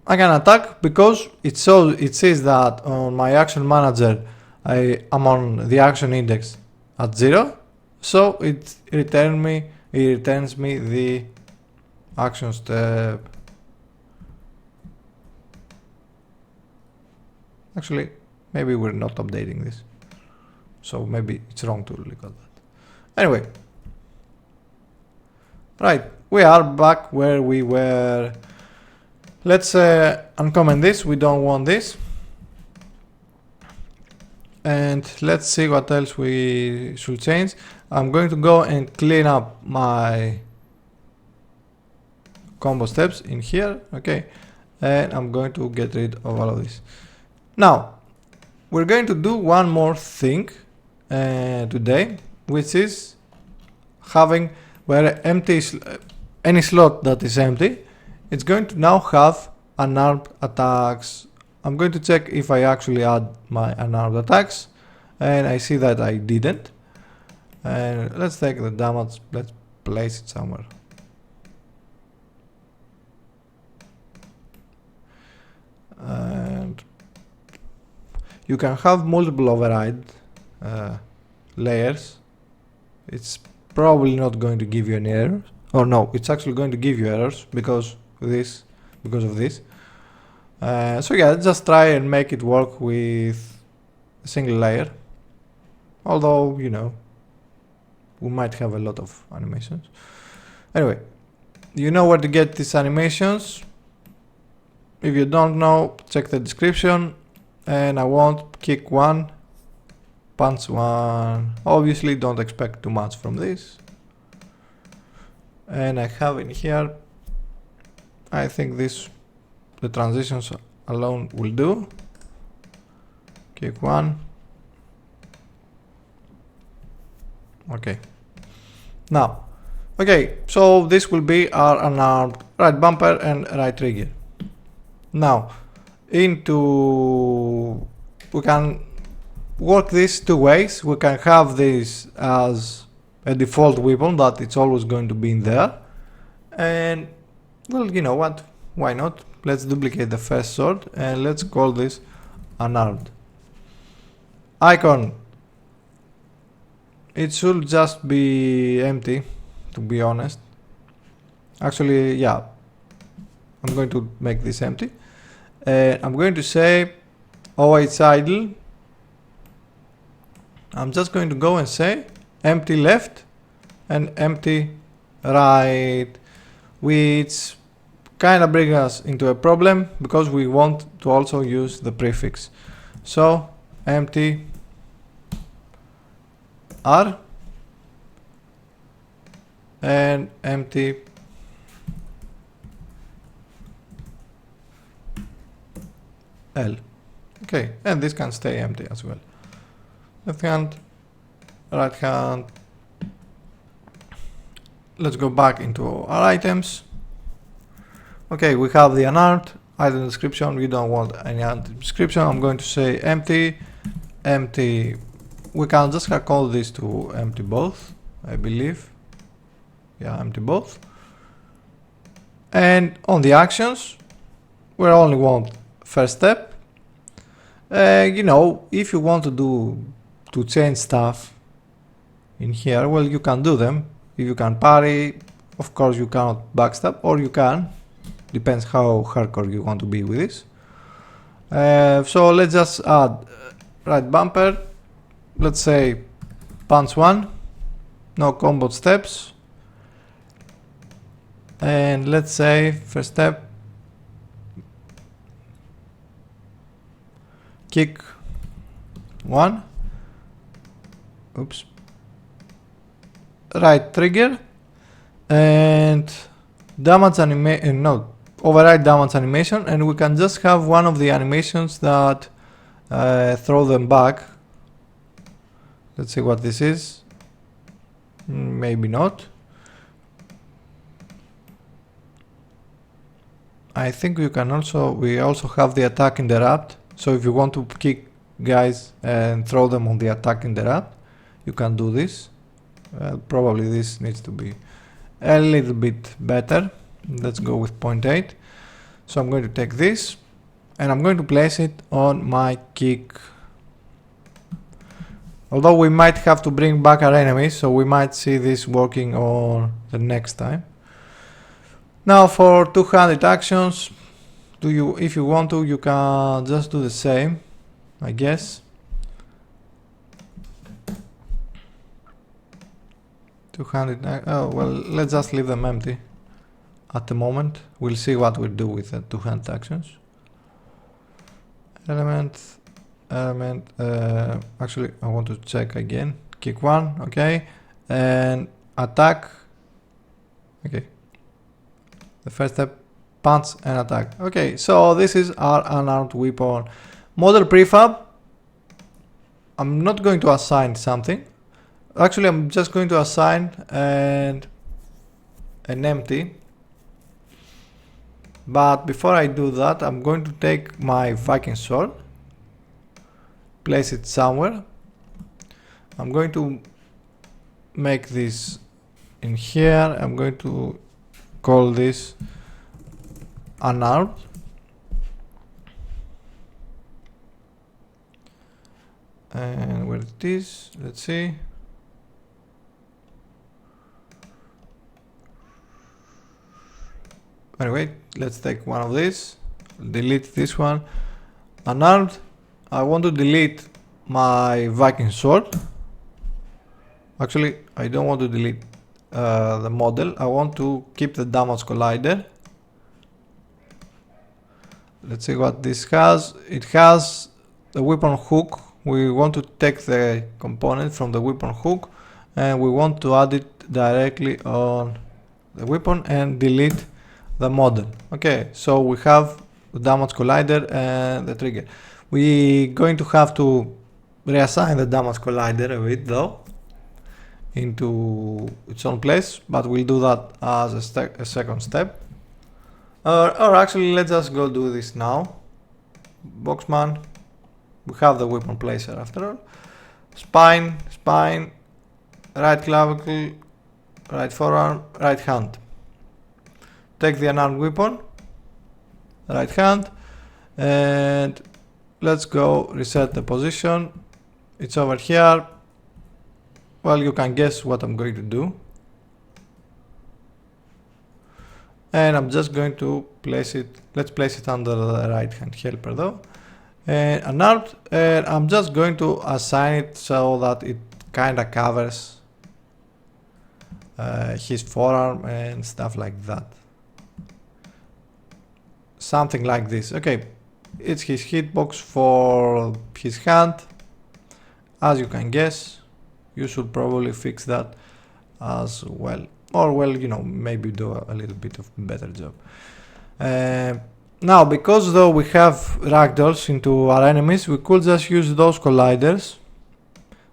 I can attack because it says that on my action manager I'm on the action index at 0, so it returns me the action step. Actually, maybe we're not updating this, so maybe it's wrong to look at that. Anyway, right, we are back where we were. Let's uncomment this, we don't want this. And let's see what else we should change. I'm going to go and clean up my combo steps in here, okay, and I'm going to get rid of all of this. Now, we're going to do one more thing today, which is having where any slot that is empty, it's going to now have unarmed attacks. I'm going to check if I actually add my unarmed attacks, and I see that I didn't. And let's take the damage, let's place it somewhere. And you can have multiple override layers. It's probably not going to give you any errors. Or no, it's actually going to give you errors because of this. So yeah, just try and make it work with a single layer. Although, you know, we might have a lot of animations. Anyway, you know where to get these animations. If you don't know, check the description. And I want kick 1, punch 1. Obviously, don't expect too much from this. And I have in here, I think the transitions alone will do. Kick 1. Okay. Now, okay, so this will be our unarmed right bumper and right trigger. Now, we can work this 2 ways. We can have this as a default weapon that it's always going to be in there. And, well, you know what? Why not? Let's duplicate the first sword and let's call this unarmed. Icon. It should just be empty, to be honest. Actually, yeah. I'm going to make this empty. I'm going to say OH idle. I'm just going to go and say empty left and empty right, which kind of brings us into a problem because we want to also use the prefix. So empty R and empty L. Okay, and this can stay empty as well. Left hand, right hand. Let's go back into our items Okay, we have the unarmed item description. We don't want any item description. I'm going to say empty. We can just call this to empty both, I believe. Yeah, empty both. And on the actions, we only want first step. You know, if you want to change stuff in here, well, you can do them. If you can parry, of course you cannot backstab, or you can. Depends how hardcore you want to be with this. So let's just add right bumper. Let's say punch 1, no combo steps. And let's say first step, kick 1. Oops. Right trigger and damage animation. No, override damage animation, and we can just have one of the animations that throw them back. Let's see what this is. Maybe not. I think we also have the attack interrupt. So if you want to kick guys and throw them on the attack interrupt, you can do this. Probably this needs to be a little bit better. Let's go with 0.8. So I'm going to take this and I'm going to place it on my kick. Although we might have to bring back our enemies, so we might see this working on the next time. Now for 200 actions, if you want to, you can just do the same, I guess. 200, oh well, let's just leave them empty at the moment. We'll see what we do with the 200 actions. Actually I want to check again. Kick 1, okay, and attack. Okay, the first step, punch and attack. Okay, so this is our unarmed weapon model prefab. I'm not going to assign something. Actually, I'm just going to assign an empty. But before I do that, I'm going to take my Viking sword, place it somewhere. I'm going to make this in here. I'm going to call this unarmed. And where it is, let's see. Anyway, let's take one of these, delete this one. Unarmed, I want to delete my Viking sword. Actually, I don't want to delete the model. I want to keep the damage collider. Let's see what this has. It has the weapon hook. We want to take the component from the weapon hook and we want to add it directly on the weapon and delete the model. Okay, so we have the damage collider and the trigger. We're going to have to reassign the damage collider a bit though into its own place, but we'll do that as a second step. Or actually, let's just go do this now. Boxman, we have the weapon placer after all. Spine, right clavicle, right forearm, right hand. Take the unarmed weapon, right hand, and let's go reset the position. It's over here. Well, you can guess what I'm going to do. And I'm just going to place it, let's place it under the right hand helper though. And unarmed, and I'm just going to assign it so that it kinda covers his forearm and stuff like that. Something like this. Okay, it's his hitbox for his hand. As you can guess, you should probably fix that as well. Or well, you know, maybe do a little bit of better job. Now, because though we have ragdolls into our enemies, we could just use those colliders.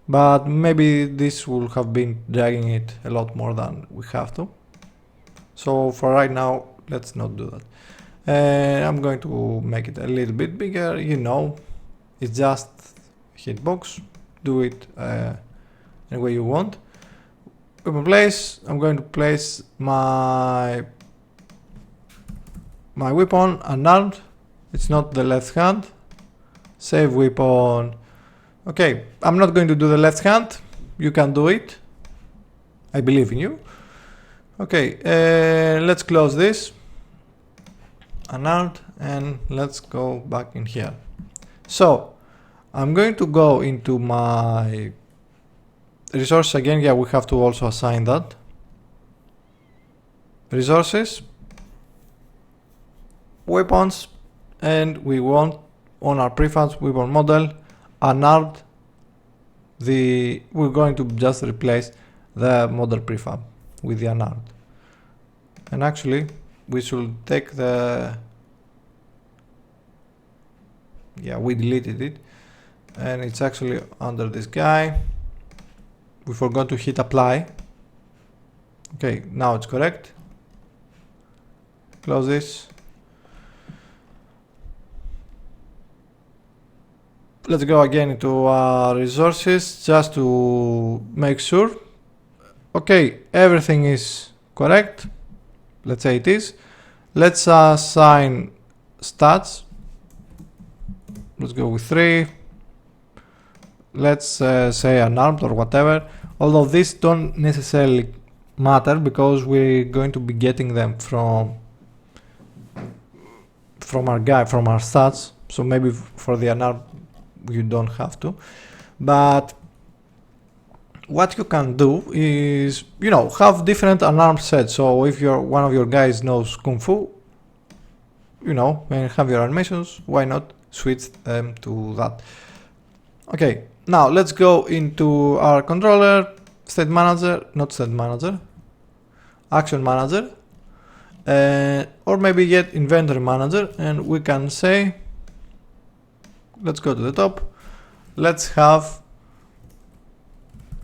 But maybe this will have been dragging it a lot more than we have to. So for right now, let's not do that. And I'm going to make it a little bit bigger, you know, it's just hitbox, do it any way you want. Weapon place, I'm going to place my weapon unarmed, it's not the left hand. Save weapon. Okay, I'm not going to do the left hand, you can do it, I believe in you. Okay, let's close this, unarmed, and let's go back in here. So I'm going to go into my resources again. Yeah, we have to also assign that. Resources, weapons, and we want on our prefabs weapon model unarmed. We're going to just replace the model prefab with the unarmed. And actually we should take the, yeah, we deleted it, and it's actually under this guy. We forgot to hit apply. Okay, now it's correct. Close this. Let's go again into our resources just to make sure. Okay, everything is correct. Let's say it is. Let's assign stats. Let's go with 3. Let's say unarmed or whatever. Although these don't necessarily matter because we're going to be getting them from our guy, from our stats. So maybe for the unarmed you don't have to. But what you can do is, you know, have different unarmed sets. So if one of your guys knows Kung Fu, you know, and have your animations, why not switch them to that? Okay, now let's go into our controller, state manager, not state manager, action manager, or maybe yet inventory manager, and we can say, let's go to the top, let's have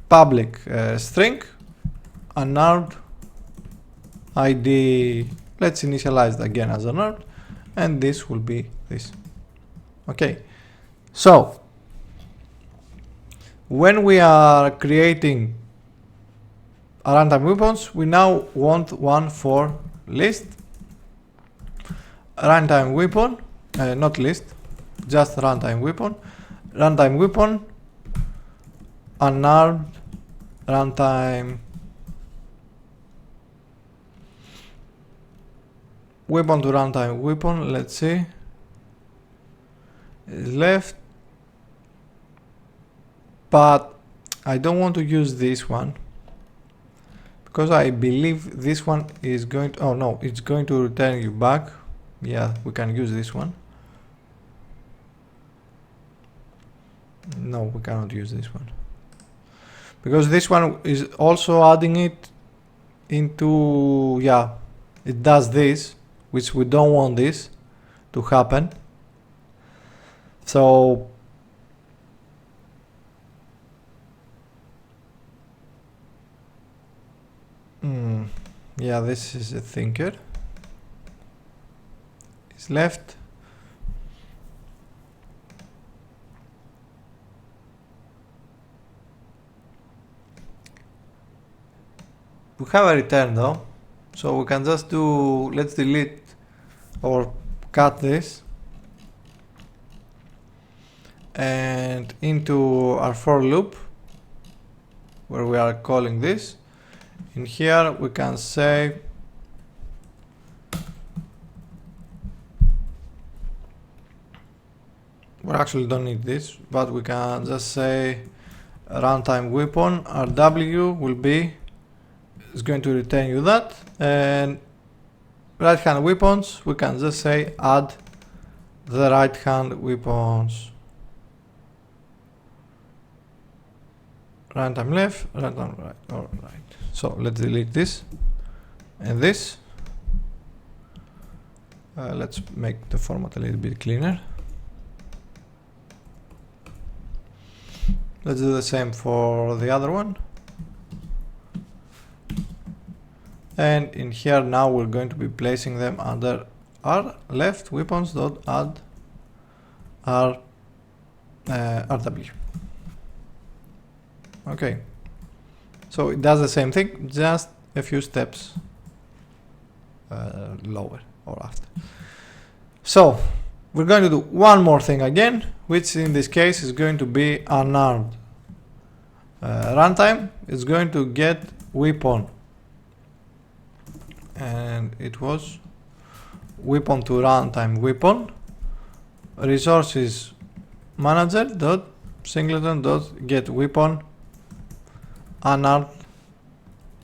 public string unarmed ID. Let's initialize it again as unarmed, and this will be this. Okay, so when we are creating runtime weapons, we now want one for list runtime weapon, not list, just runtime weapon, unarmed runtime weapon to runtime weapon. Let's see, is left, but I don't want to use this one because I believe this one is going to, oh no, it's going to return you back. Yeah, we can use this one. No, we cannot use this one because this one is also adding it into, yeah, it does this, which we don't want this to happen. So yeah, this is a thinker. It's left. We have a return though, so we can just do, let's delete or cut this, and into our for loop where we are calling this. In here we can say we actually don't need this, but we can just say runtime weapon RW will be, is going to return you that, and right hand weapons we can just say add the right hand weapons, runtime left, runtime right, or right. So let's delete this and this. Let's make the format a little bit cleaner. Let's do the same for the other one. and in here now we're going to be placing them under r left weapons dot add r rw. Okay, so it does the same thing, just a few steps lower or after. So we're going to do one more thing again, which in this case is going to be unarmed runtime. It's going to get weapon, and it was weapon to runtime weapon resources manager dot singleton dot get weapon unarmed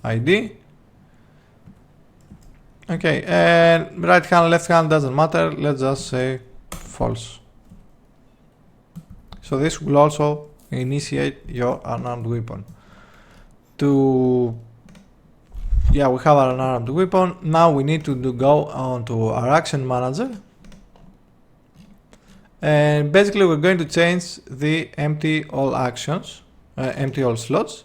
ID. Okay, and right hand, left hand doesn't matter. Let's just say false. So this will also initiate your unarmed weapon. We have an unarmed weapon. Now we need to go on to our action manager. And basically we're going to change the empty all actions, empty all slots.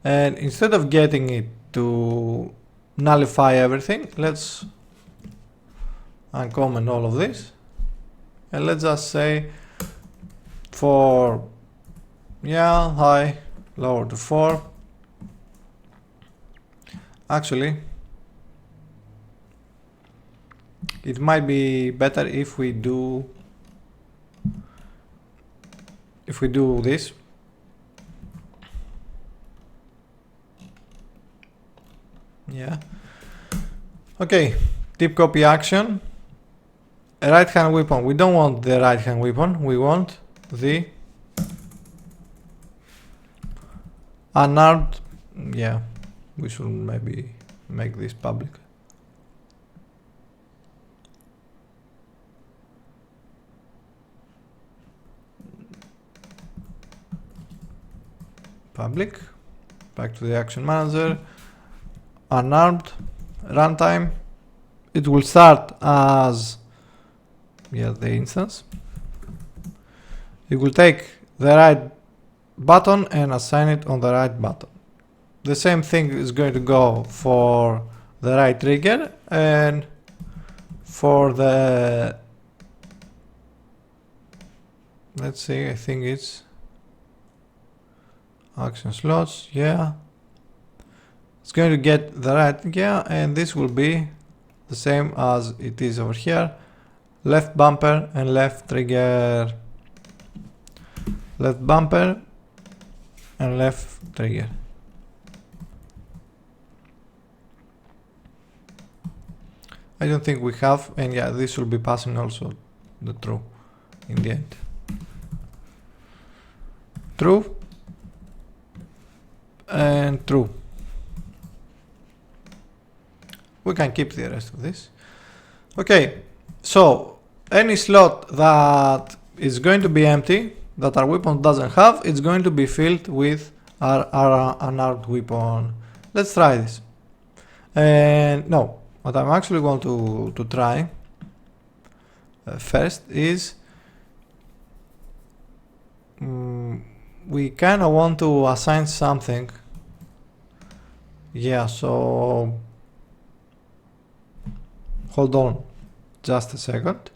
And instead of getting it to nullify everything, let's uncomment all of this, and let's just say for high lower to 4. Actually it might be better if we do this. Okay, deep copy action, a right hand weapon. We don't want the right hand weapon, we want the unarmed. We should maybe make this public. Public. Back to the action manager. Unarmed runtime. It will start as the instance. It will take the right button and assign it on the right button. The same thing is going to go for the right trigger and for the, let's see, I think it's action slots. It's going to get the right trigger, and this will be the same as it is over here. Left bumper and left trigger. Left bumper and left trigger. I don't think we have, and this will be passing also the true in the end. True and true. We can keep the rest of this. Okay, so any slot that is going to be empty, that our weapon doesn't have, it's going to be filled with our unarmed weapon. Let's try this. And no, what I'm actually going to try first is we kind of want to assign something. So hold on just a second.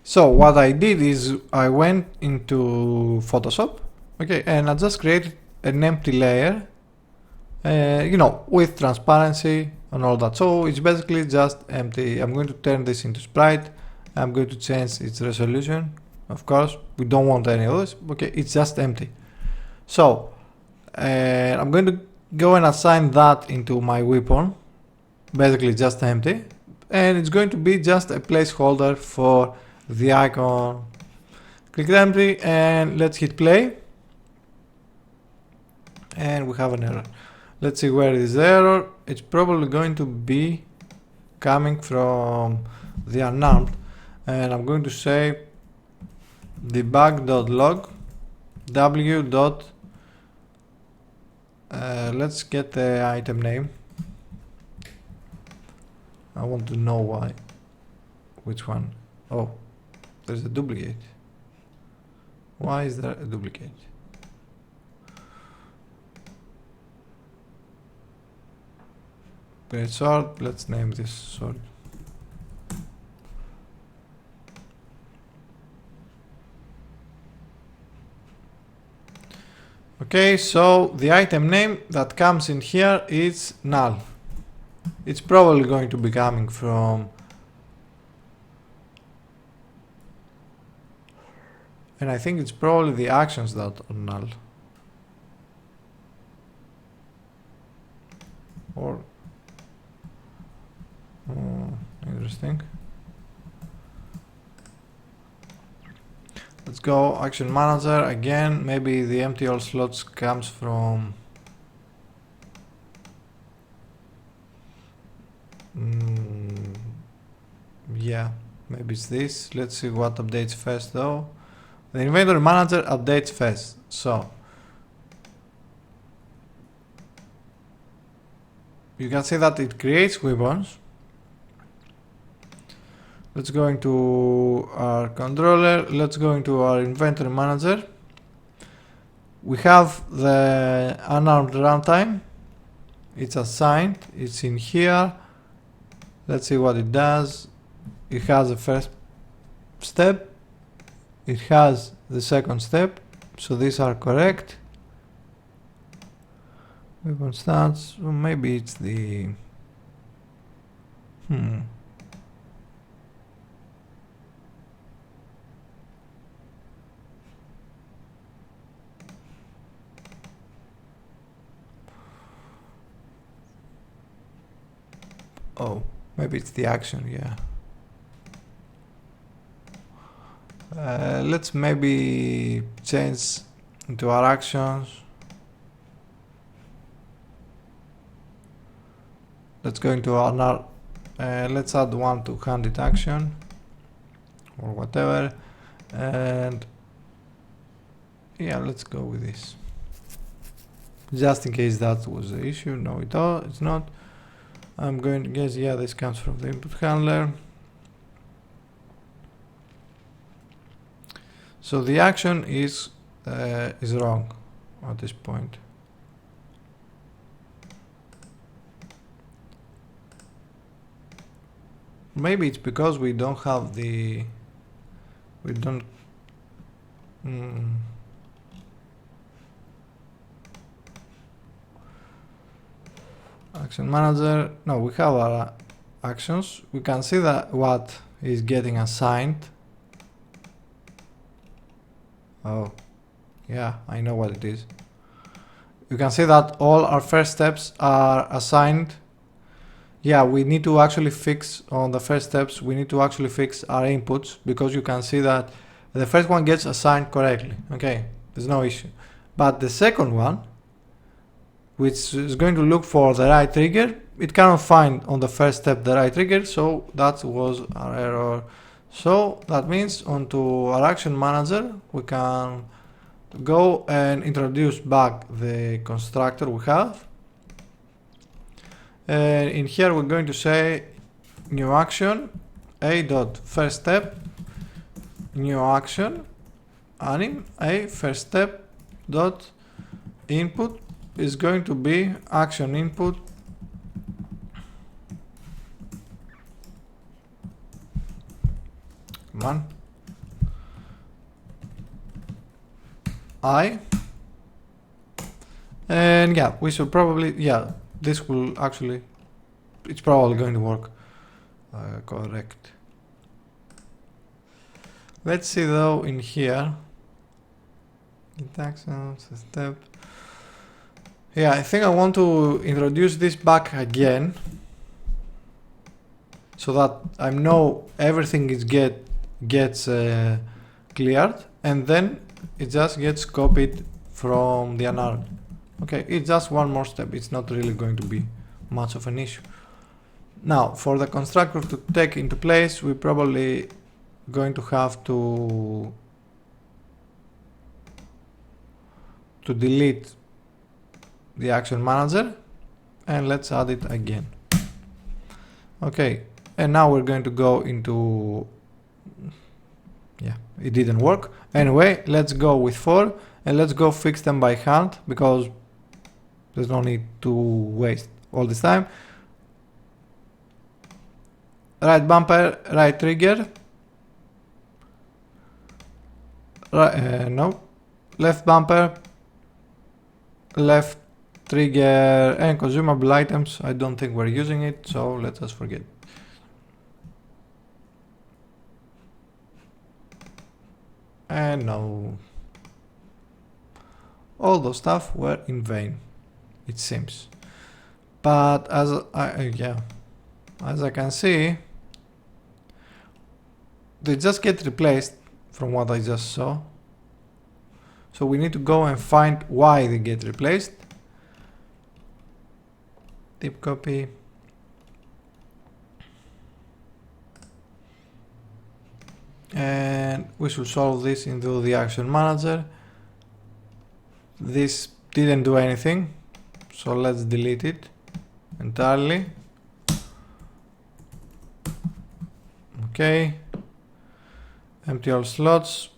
So what I did is I went into Photoshop, and I just created an empty layer, with transparency and all that. So it's basically just empty. I'm going to turn this into sprite. I'm going to change its resolution. Of course, we don't want any of this. It's just empty. So I'm going to go and assign that into my weapon, basically just empty, and it's going to be just a placeholder for the icon. Click empty and let's hit play, and we have an error. Let's see where is the error. It's probably going to be coming from the unarmed, and I'm going to say debug.log w. Let's get the item name. I want to know why. Which one? Oh, there's a duplicate. Why is there a duplicate? Great sword. Let's name this sword. Okay, so the item name that comes in here is null. It's probably going to be coming from, and I think it's probably the actions that are null. Or interesting. Let's go action manager again. Maybe the empty all slots comes from yeah, maybe it's this. Let's see what updates first though. The inventory manager updates first. So you can see that it creates weapons. Let's go into our controller. Let's go into our inventory manager. We have the unarmed runtime. It's assigned. It's in here. Let's see what it does. It has the first step. It has the second step. So these are correct. Weapon stats. Well, maybe it's the oh, maybe it's the action, yeah. Let's maybe change into our actions. Let's go into our let's add one to handed action or whatever, and yeah, let's go with this just in case that was the issue. No, it's not. I'm going to guess, yeah, this comes from the input handler. So the action is wrong at this point. Maybe it's because we don't have the action manager. No, we have our actions. We can see that what is getting assigned. Oh, yeah, I know what it is. You can see that all our first steps are assigned. Yeah, we need to actually fix on the first steps. We need to actually fix our inputs because you can see that the first one gets assigned correctly. Okay, there's no issue. But the second one, which is going to look for the right trigger, it cannot find on the first step the right trigger, so that was our error. So that means onto our action manager we can go and introduce back the constructor we have, and in here we're going to say new action a dot first step new action anim a first step dot input is going to be action input I, and yeah, we should probably, yeah, this will actually, it's probably going to work correct. Let's see though in here, actions, step. Yeah, I think I want to introduce this back again so that I know everything is gets cleared, and then it just gets copied from the unarmed. Okay, it's just one more step. It's not really going to be much of an issue. Now, for the constructor to take into place, we're probably going to have to delete the action manager, and let's add it again. Okay, and now we're going to go into, yeah, it didn't work. Anyway, let's go with 4 and let's go fix them by hand because there's no need to waste all this time. right bumper, right trigger, no, left bumper, left trigger, and consumable items. I don't think we're using it, so let's just forget. And no, all those stuff were in vain, it seems. But as I can see, they just get replaced from what I just saw. So we need to go and find why they get replaced. Tip copy. And we should solve this into the action manager. This didn't do anything, so let's delete it entirely. Okay, empty all slots.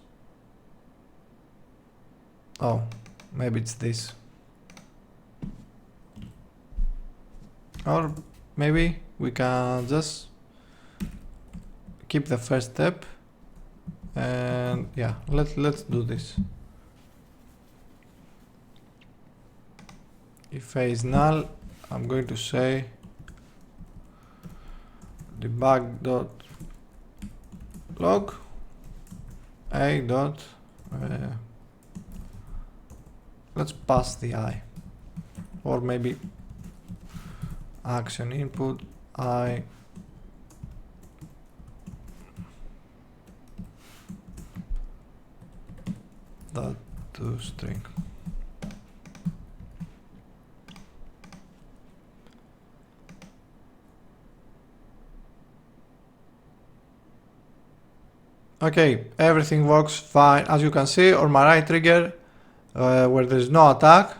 Oh, maybe it's this, or maybe we can just keep the first step, and yeah, let's do this. If A is null, I'm going to say debug.log A dot let's pass the I, or maybe action input I dot to string. Okay, everything works fine. As you can see, on my right trigger, where there's no attack,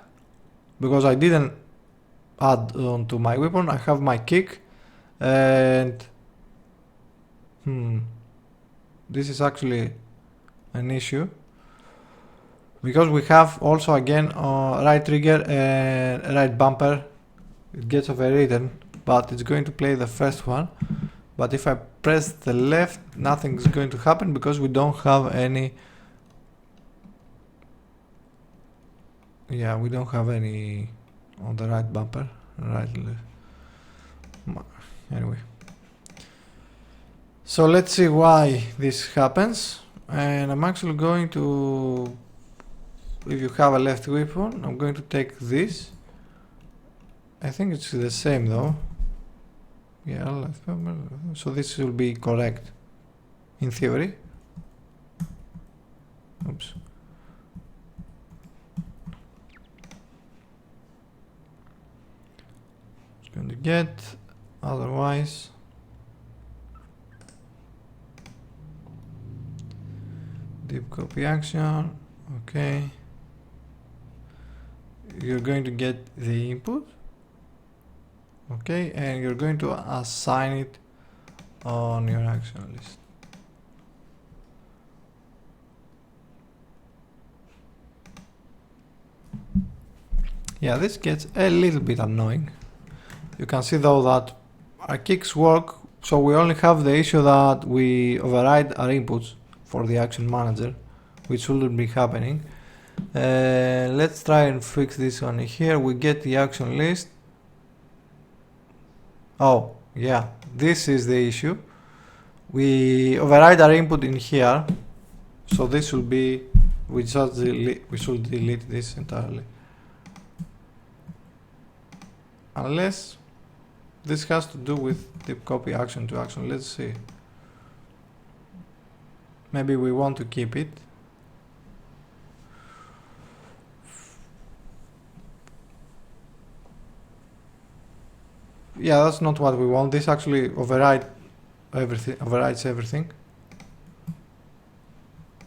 because I didn't add on to my weapon, I have my kick, and this is actually an issue, because we have also again right trigger and right bumper. It gets overridden, but it's going to play the first one. But if I press the left, nothing is going to happen because we don't have any. Yeah, we don't have any on the right bumper. Right. Anyway. So let's see why this happens. And I'm actually going to, if you have a left weapon, I'm going to take this. I think it's the same though. Yeah, so this will be correct in theory. Oops. It's going to get, otherwise deep copy action. Okay, you're going to get the input. Okay, and you're going to assign it on your action list. Yeah, this gets a little bit annoying. You can see though that our kicks work, so we only have the issue that we override our inputs for the action manager, which shouldn't be happening. Let's try and fix this one here. We get the action list. Oh, yeah, this is the issue. We override our input in here, so this will be, we should delete this entirely. Unless this has to do with the copy action to action. Let's see. Maybe we want to keep it. Yeah, that's not what we want. This actually overrides everything.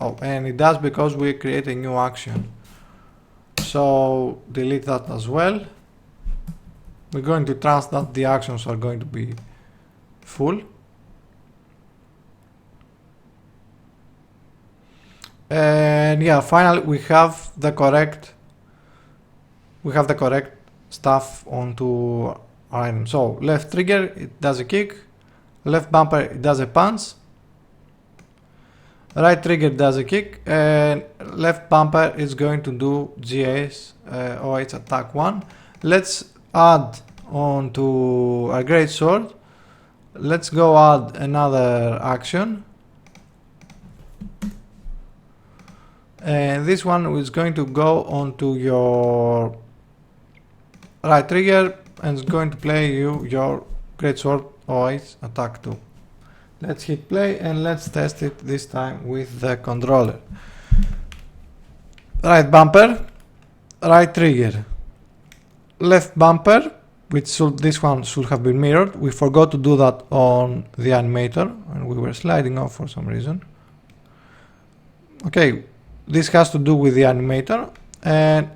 Oh, and it does because we create a new action. So delete that as well. We're going to trust that the actions are going to be full. And yeah, finally we have the correct stuff onto our item. So left trigger, it does a kick. left bumper does a punch, right trigger does a kick, and left bumper is going to do GA's OH attack 1. Let's add on to our great sword. Let's go add another action, and this one is going to go onto your right trigger and is going to play you your great sword OH attack 2. Let's hit play and let's test it this time with the controller. Right bumper, right trigger, left bumper, this one should have been mirrored. We forgot to do that on the animator and we were sliding off for some reason. Okay, this has to do with the animator, and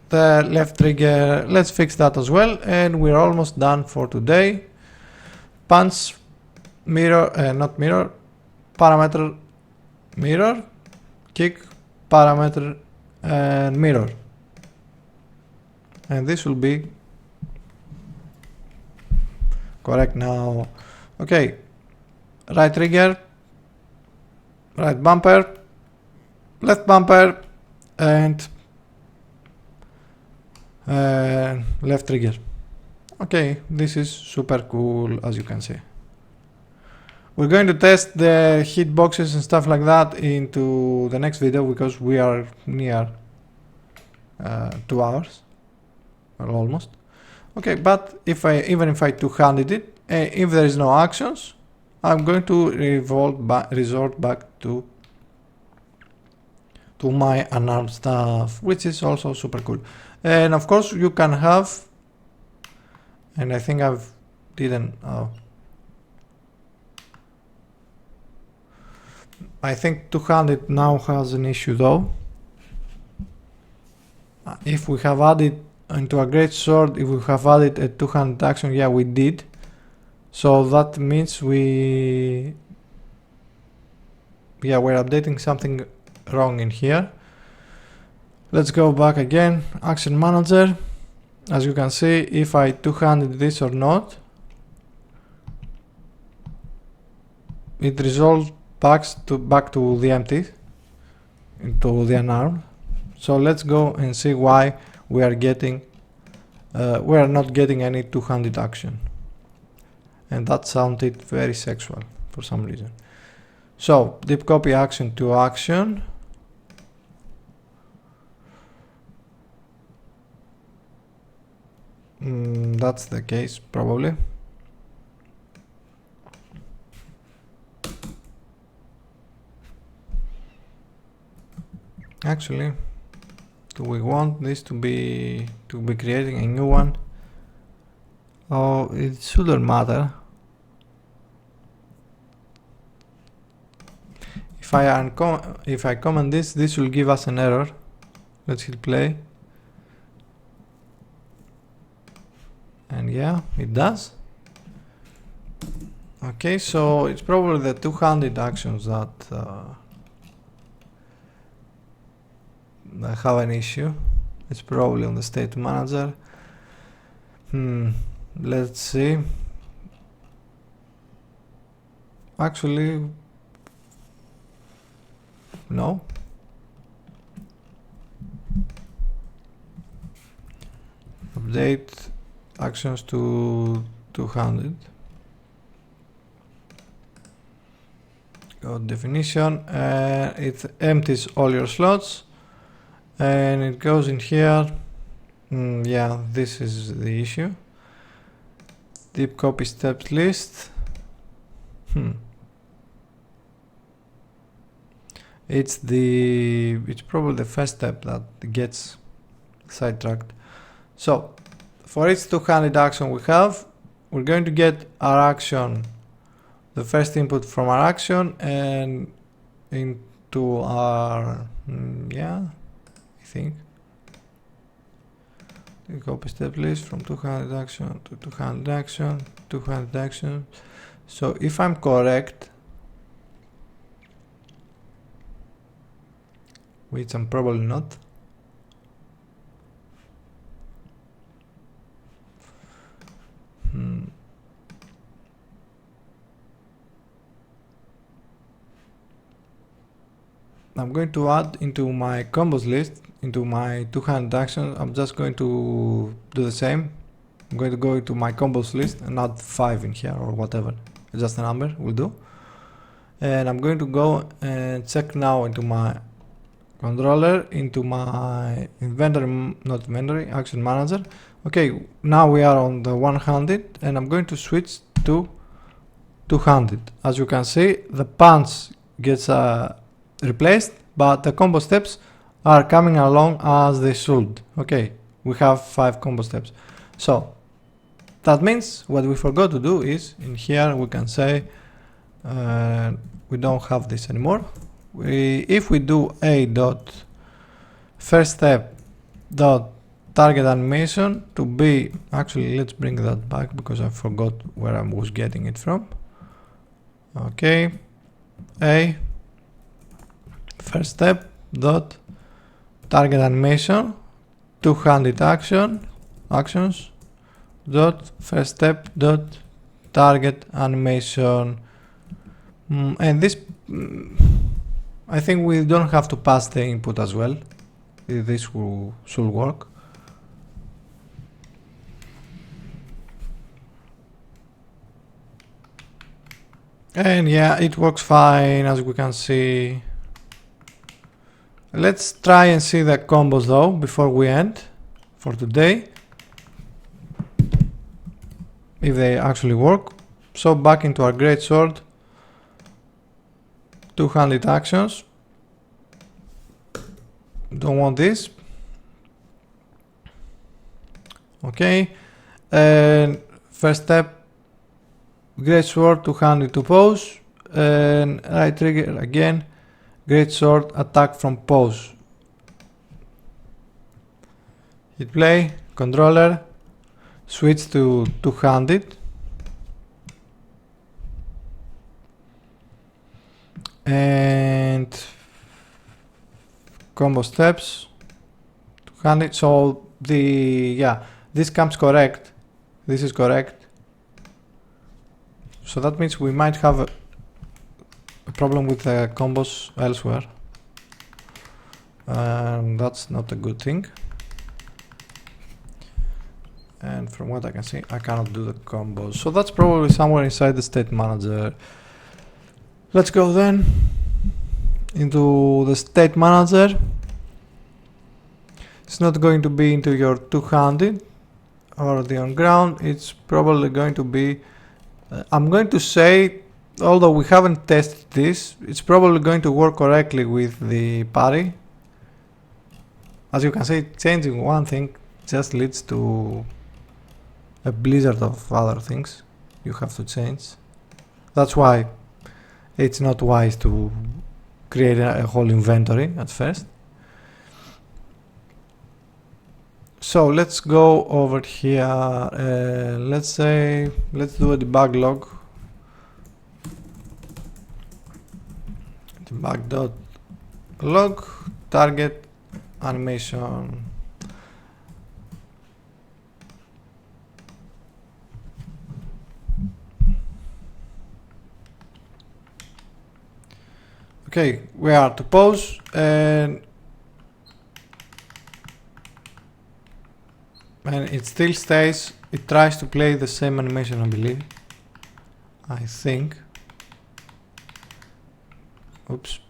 the left trigger, let's fix that as well, and we're almost done for today. Punch, mirror, not mirror, parameter, mirror, kick, parameter, and mirror. And this will be correct now. Okay, right trigger, right bumper, left bumper, and left trigger. Okay, this is super cool, as you can see. We're going to test the hitboxes and stuff like that into the next video because we are near 2 hours, well, almost. Okay, but even if I two-handed it, if there is no actions, I'm going to resort back to my unarmed stuff, which is also super cool. And of course you can have, and I think I think two-handed now has an issue though. If we have added into a great sword, if we have added a two-handed action, yeah, we did. So that means we're updating something wrong in here. Let's go back again, action manager. As you can see, if I two-handed this or not, it resolves back to the empty, into the unarmed. So let's go and see why we are not getting any two-handed action. And that sounded very sexual for some reason. So deep copy action to action. That's the case probably. Actually, do we want this to be creating a new one? Oh, it shouldn't matter. If I comment this will give us an error. Let's hit play. And yeah, it does. Okay, so it's probably the two-handed actions that have an issue. It's probably on the state manager. Let's see. Actually, no. Update actions to two-handed. Go definition. It empties all your slots. And it goes in here. Yeah, this is the issue. Deep copy steps list. It's probably the first step that gets sidetracked. So for each two-handed action we're going to get our action, the first input from our action, and into our I think the copy step list from two-handed action to two-handed action, two-handed action. So if I'm correct, which I'm probably not, I'm going to add into my combos list, into my 200 actions. I'm just going to do the same. I'm going to go into my combos list and add 5 in here or whatever. Just a number will do. And I'm going to go and check now into my controller, into my inventory, not inventory, action manager. Okay, now we are on the 100 and I'm going to switch to 200. As you can see, the punch gets replaced, but the combo steps are coming along as they should. Okay, we have 5 combo steps. So that means what we forgot to do is in here we can say we don't have this anymore. If we do a dot first step dot target animation to be, actually let's bring that back because I forgot where I was getting it from. Okay, a first step dot target animation 200 actions dot first step dot target animation, and this I think we don't have to pass the input as well. This should work. And yeah, it works fine, as we can see. Let's try and see the combos though before we end for today, if they actually work. So back into our great sword, 200 actions, don't want this. Okay, and first step, great sword 200 to pose, and right trigger again, great sword attack from pose. Hit play, controller, switch to 200, and combo steps 200. So this comes correct, this is correct. So that means we might have a problem with the combos elsewhere, and that's not a good thing. And from what I can see, I cannot do the combos, so that's probably somewhere inside the state manager. Let's go then into the state manager. It's not going to be into your 200 or the on ground, it's probably going to be, I'm going to say, although we haven't tested this, it's probably going to work correctly with the parry. As you can see, changing one thing just leads to a blizzard of other things you have to change. That's why it's not wise to create a whole inventory at first. So let's go over here, let's do a debug log, debug.log target animation. Okay, we are to pause, and it still stays, it tries to play the same animation, I believe. I think. Oops.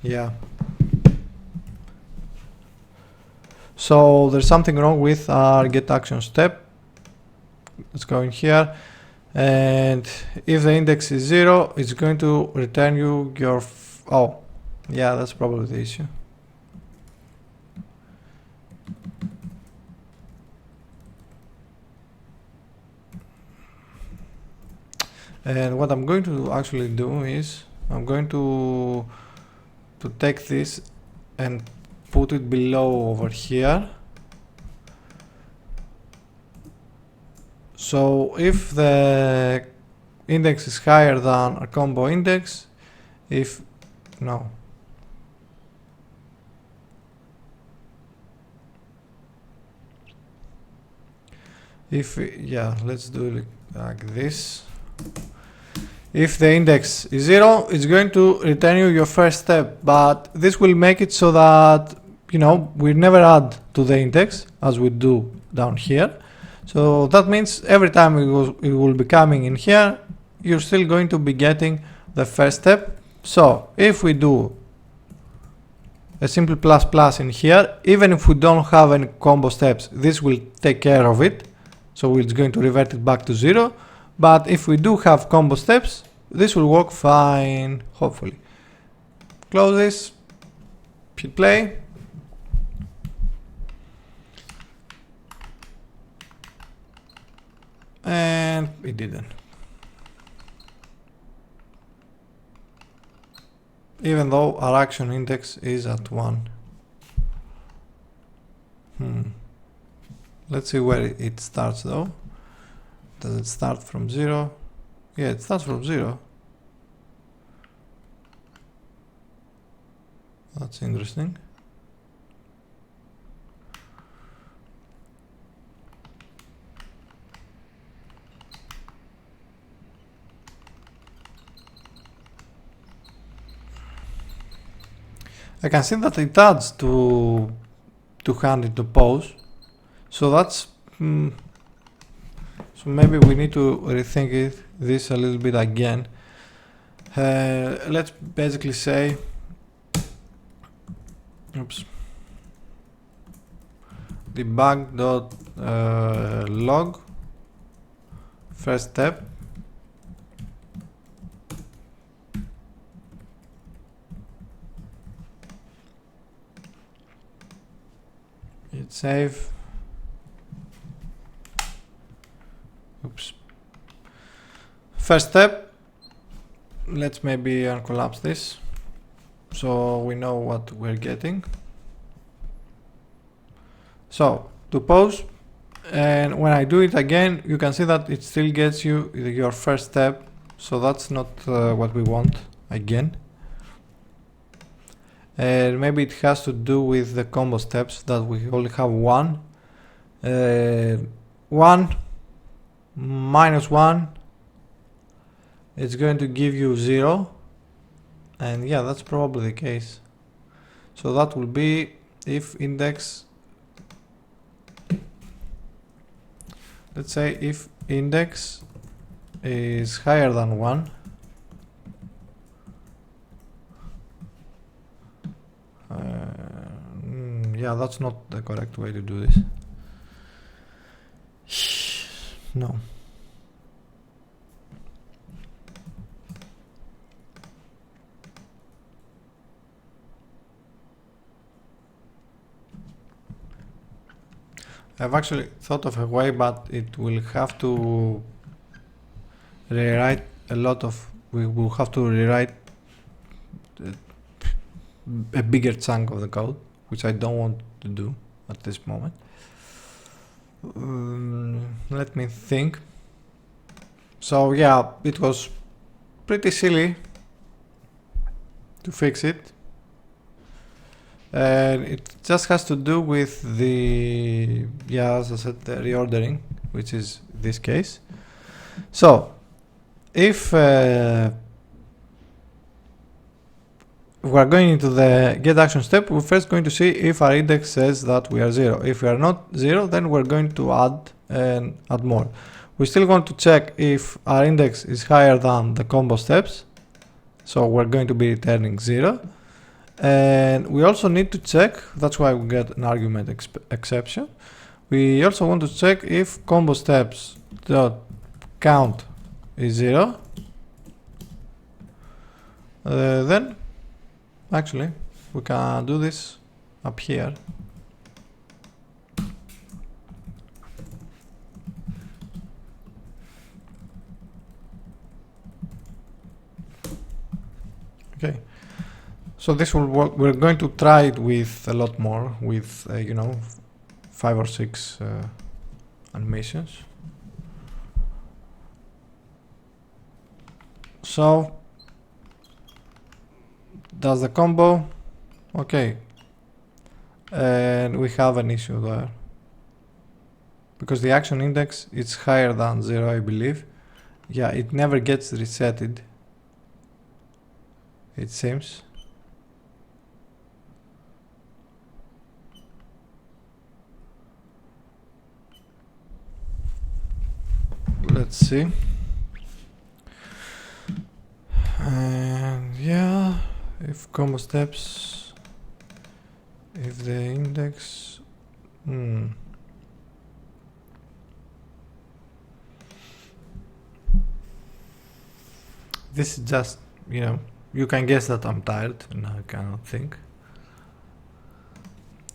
Yeah. So there's something wrong with our get action step. Let's go in here, and if the index is 0, it's going to return you your oh, yeah, that's probably the issue. And what I'm going to actually do is I'm going to take this and put it below over here. So if the index is higher than a combo index, if yeah, let's do it like this. If the index is 0, it's going to return you your first step, but this will make it so that, you know, we never add to the index as we do down here. So that means every time it will be coming in here, you're still going to be getting the first step. So if we do a simple plus plus in here, even if we don't have any combo steps, this will take care of it. So it's going to revert it back to 0. But if we do have combo steps, this will work fine, hopefully. Close this, hit play. And it didn't. Even though our action index is at 1. Let's see where it starts though. Does it start from 0? Yeah, it starts from 0. That's interesting. I can see that it adds to hand into pause. So that's so maybe we need to rethink this a little bit again. Let's basically say, oops, debug.log first step hit save. Oops. First step, let's maybe uncollapse this so we know what we're getting. So to pause, and when I do it again, you can see that it still gets you your first step, so that's not what we want again. And maybe it has to do with the combo steps, that we only have one. 1 minus 1, it's going to give you 0, and yeah, that's probably the case. So that will be if index, let's say if index is higher than 1, yeah, that's not the correct way to do this. No. I've actually thought of a way, but it will have to rewrite a lot of, we will have to rewrite a bigger chunk of the code, which I don't want to do at this moment. Let me think. So yeah, it was pretty silly to fix it, and it just has to do with the, yeah, as I said, the reordering, which is this case. So if we are going into the get action step, we're first going to see if our index says that we are 0. If we are not 0, then we're going to add and add more. We still want to check if our index is higher than the combo steps, so we're going to be returning 0. And we also need to check, that's why we get an argument exception. We also want to check if combo steps dot count is 0. Then actually we can do this up here. Okay, so this will work. We're going to try it with a lot more, with you know, 5 or 6 animations. So does the combo, okay, and we have an issue there because the action index is higher than 0, I believe, yeah, it never gets resetted, it seems. Let's see. And yeah, if combo steps, if the index, this is just, you know, you can guess that I'm tired and I cannot think.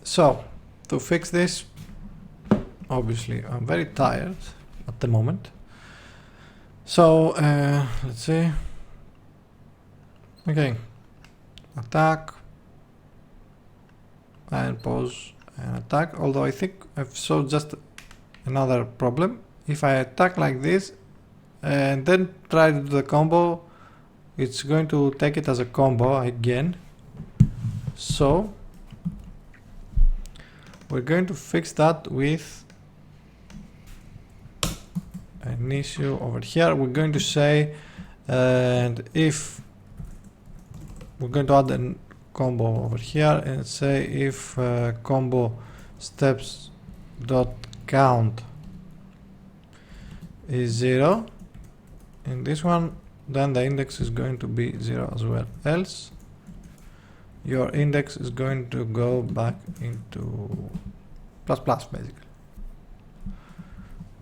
So to fix this, obviously I'm very tired at the moment. So let's see. Okay, attack and pause and attack. Although I think I've saw just another problem. If I attack like this and then try to do the combo, it's going to take it as a combo again. So we're going to fix that with an issue over here. We're going to say, and if we're going to add a combo over here and say if combo steps dot count is 0 in this one, then the index is going to be 0 as well, else your index is going to go back into plus plus basically.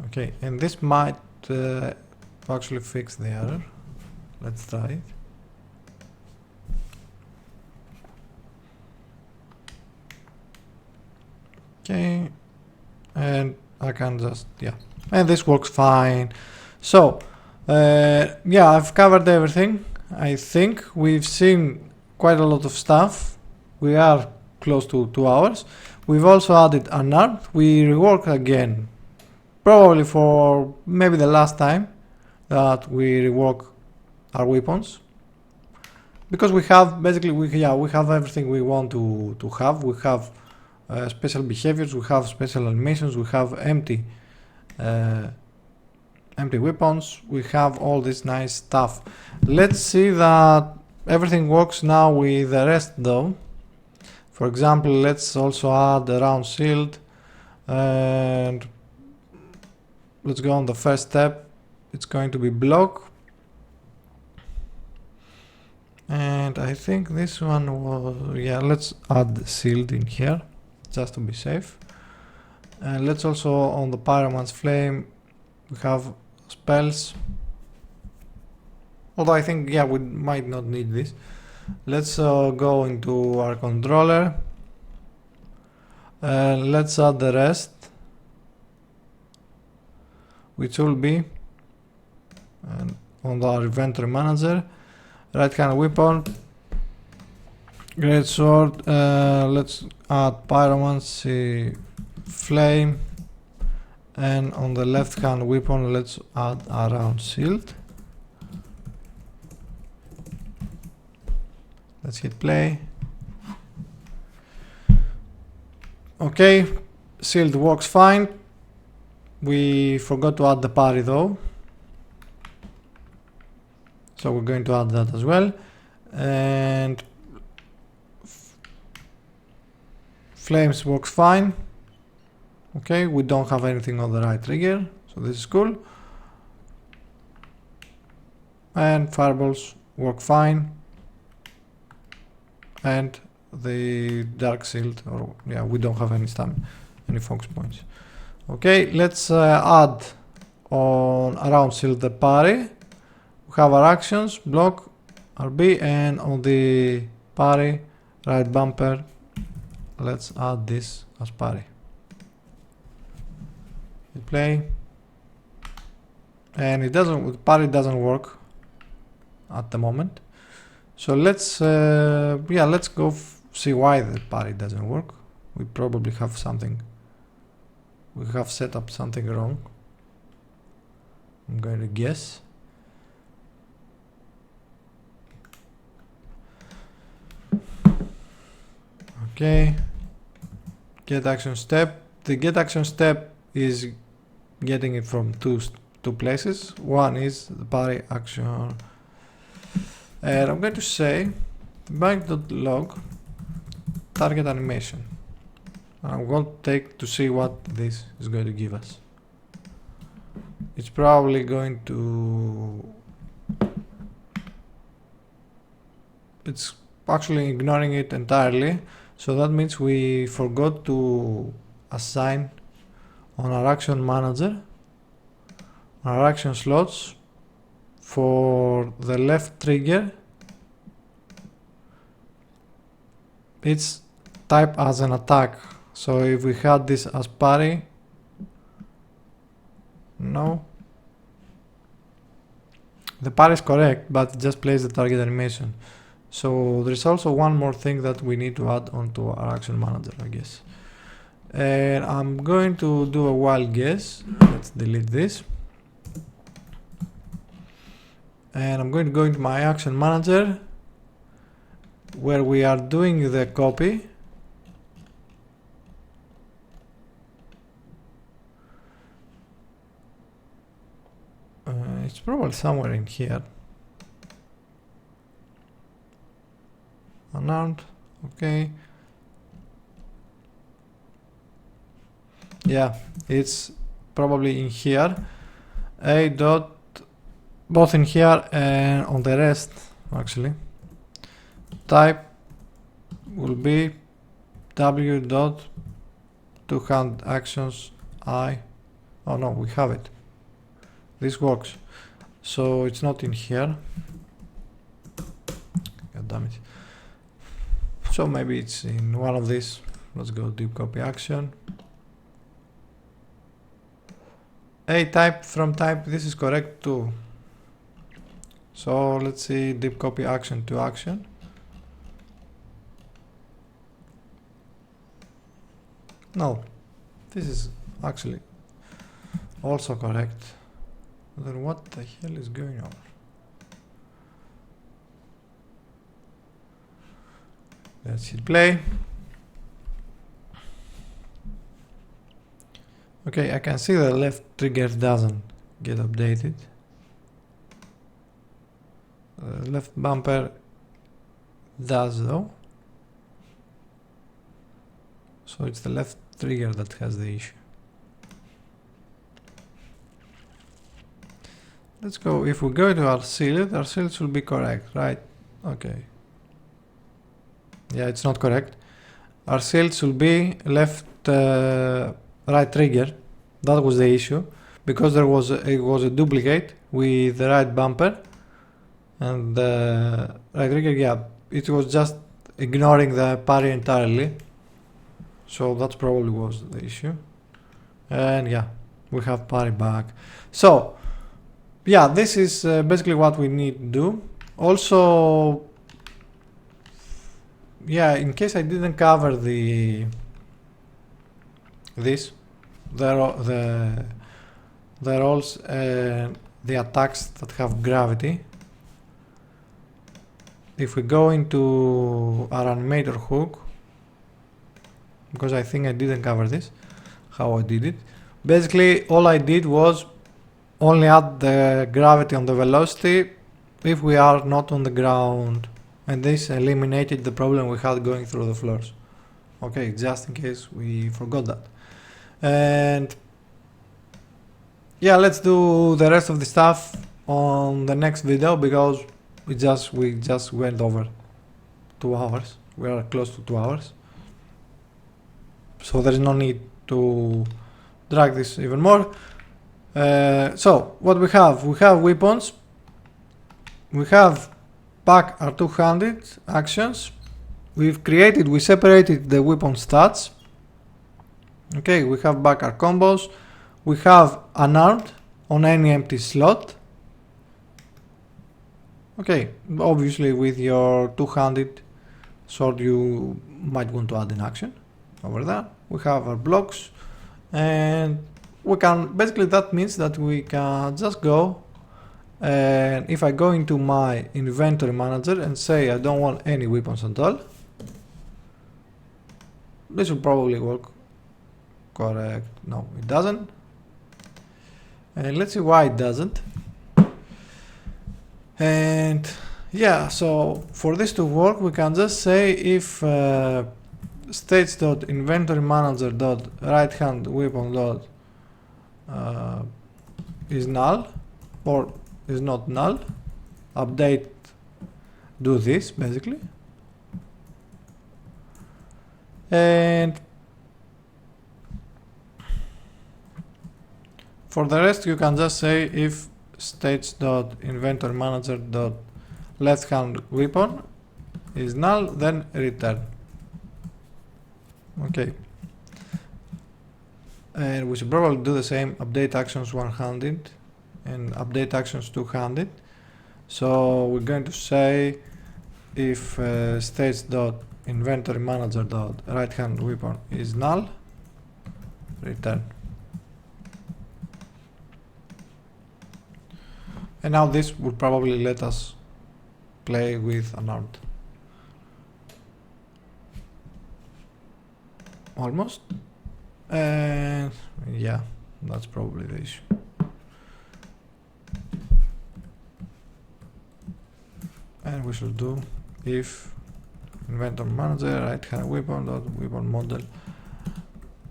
Okay, and this might actually fix the error. Let's try it. Okay, and I can just, yeah, and this works fine. So yeah, I've covered everything. I think we've seen quite a lot of stuff. We are close to 2 hours. We've also added Unarmed. We rework again, probably for maybe the last time that we rework our weapons, because we have basically we have everything we want to have. We have special behaviors, we have special animations, we have empty weapons, we have all this nice stuff. Let's see that everything works now with the rest though. For example, let's also add a round shield, and let's go on the first step. It's going to be block, and I think this one was, yeah, let's add the shield in here just to be safe. And let's also, on the Pyroman's Flame, we have spells, although I think, yeah, we might not need this. Let's go into our controller, let's add the rest, which will be on the inventory manager, right hand weapon, great sword, let's add Pyromancy Flame, and on the left hand weapon let's add a round shield. Let's hit play. Okay, shield works fine. We forgot to add the parry though, so we're going to add that as well. And flames works fine. Okay, we don't have anything on the right trigger, so this is cool. And fireballs work fine. And the dark shield, or yeah, we don't have any stamina, any focus points. Okay, let's add on around shield the parry. We have our actions, block, RB, and on the parry, right bumper, let's add this as parry. Hit play, and it doesn't, parry doesn't work at the moment. So let's yeah, let's go see why the parry doesn't work. We probably have something, we have set up something wrong, I'm going to guess. Okay, get action step. The get action step is getting it from two places. One is the parry action, and I'm going to say bank.log target animation. I'm going to take to see what this is going to give us. It's probably going to... It's actually ignoring it entirely, so that means we forgot to assign on our action manager, our action slots, for the left trigger it's typed as an attack. So if we had this as parry, no, the parry is correct, but it just plays the target animation. So there's also one more thing that we need to add onto our action manager, I guess. And I'm going to do a wild guess. Let's delete this. And I'm going to go into my action manager where we are doing the copy. It's probably somewhere in here. Unarmed, okay. Yeah, it's probably in here. A dot, both in here and on the rest actually. Type will be w dot two hand actions I. Oh no, we have it. This works. So it's not in here. God damn it. So maybe it's in one of these. Let's go deep copy action. A type from type, this is correct too. So let's see deep copy action to action. No, this is actually also correct. Then what the hell is going on? Let's hit play. Okay, I can see the left trigger doesn't get updated. Left bumper does though. So it's the left trigger that has the issue. Let's go, if we go to our shield should be correct, right? Okay. Yeah, it's not correct. Our shield should be left right trigger. That was the issue, because it was a duplicate with the right bumper and the right trigger. Yeah, it was just ignoring the parry entirely. So that probably was the issue. And yeah, we have parry back. So yeah, this is basically what we need to do. Also, yeah, in case I didn't cover the rolls, the attacks that have gravity. If we go into our animator hook, because I think I didn't cover this, how I did it. Basically, all I did was only add the gravity on the velocity if we are not on the ground, and this eliminated the problem we had going through the floors. Okay, just in case we forgot that. And yeah, let's do the rest of the stuff on the next video, because we just went over 2 hours. We are close to 2 hours, so there is no need to drag this even more. So what we have weapons, we have back our two-handed actions. We separated the weapon stats. Okay, we have back our combos. We have unarmed on any empty slot. Okay, obviously with your two-handed sword you might want to add an action over there. We have our blocks, and we can, basically that means that we can just go, and if I go into my inventory manager and say I don't want any weapons at all, this will probably work. Correct. No, it doesn't. And let's see why it doesn't. And yeah, so for this to work, we can just say if states.inventory-manager.right hand weapon dot is null or is not null, update, do this basically. And for the rest, you can just say if states.inventory-manager.left hand weapon is null, then return. Okay. And we should probably do the same, update actions one-handed and update actions two-handed. So we're going to say if states.inventory-manager.right hand weapon is null, return. And now this will probably let us play with Unarmed. Almost. And yeah, that's probably the issue. And we should do if inventory manager right hand weapon dot weapon model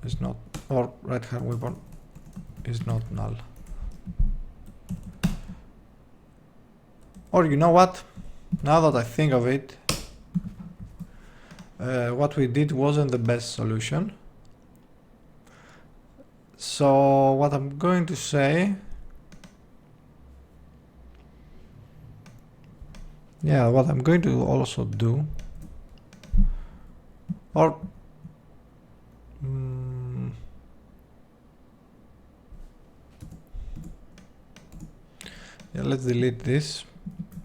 is not, or right hand weapon is not null. Or you know what? Now that I think of it, what we did wasn't the best solution. So what I'm going to say, yeah, what I'm going to also do, or yeah, let's delete this.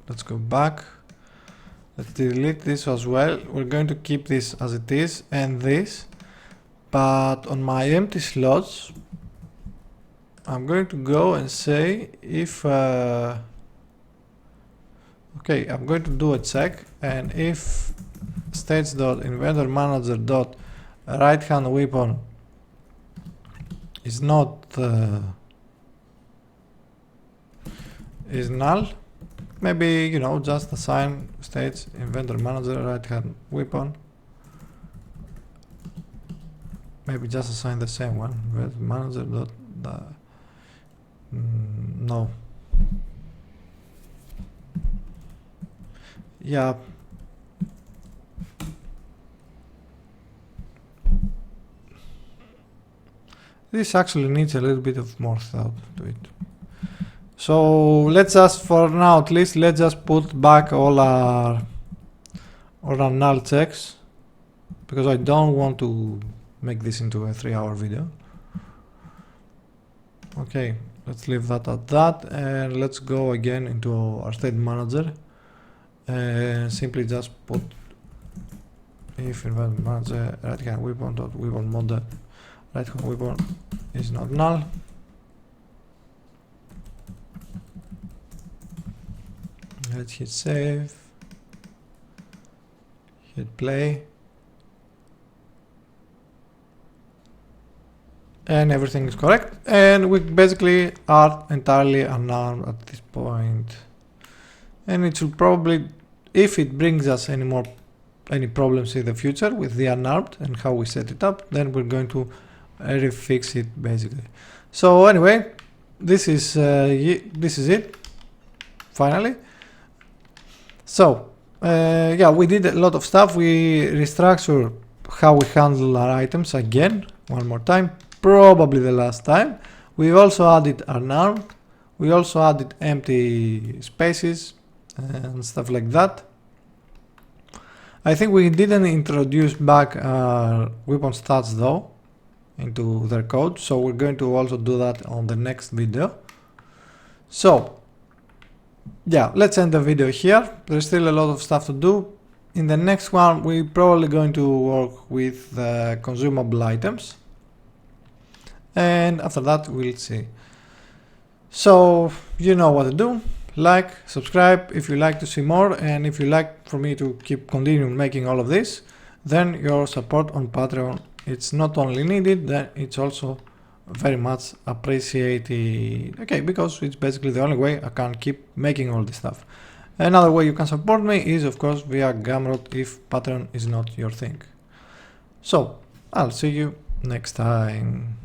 Let's go back. Let's delete this as well. We're going to keep this as it is and this, but on my empty slots, I'm going to go and say if okay, I'm going to do a check, and if states.inventory-manager.right hand weapon is not is null, maybe, you know, just assign states inventory manager right hand weapon, maybe just assign the same one, inventory manager dot no, yeah, this actually needs a little bit of more thought to it. So let's just, for now at least, let's just put back all our null checks, because I don't want to make this into a 3-hour video. Okay, let's leave that at that, and let's go again into our state manager and simply just put if inventory manager right hand weapon dot weapon model right hand weapon is not null. Let's hit save, hit play, and everything is correct, and we basically are entirely unarmed at this point. And it should probably, if it brings us any problems in the future with the unarmed and how we set it up, then we're going to refix it basically. So anyway, this is it finally. So yeah, we did a lot of stuff. We restructured how we handle our items again, one more time, probably the last time. We also added unarmed. We also added empty spaces and stuff like that. I think we didn't introduce back our weapon stats though into their code, so we're going to also do that on the next video. So yeah, let's end the video here. There's still a lot of stuff to do. In the next one, we're probably going to work with consumable items, and after that we'll see. So you know what to do. Like, subscribe if you like to see more, and if you like for me to keep continuing making all of this, then your support on Patreon, it's not only needed, then it's also very much appreciated. Okay, because it's basically the only way I can keep making all this stuff. Another way you can support me is of course via Gumroad if Patreon is not your thing. So I'll see you next time.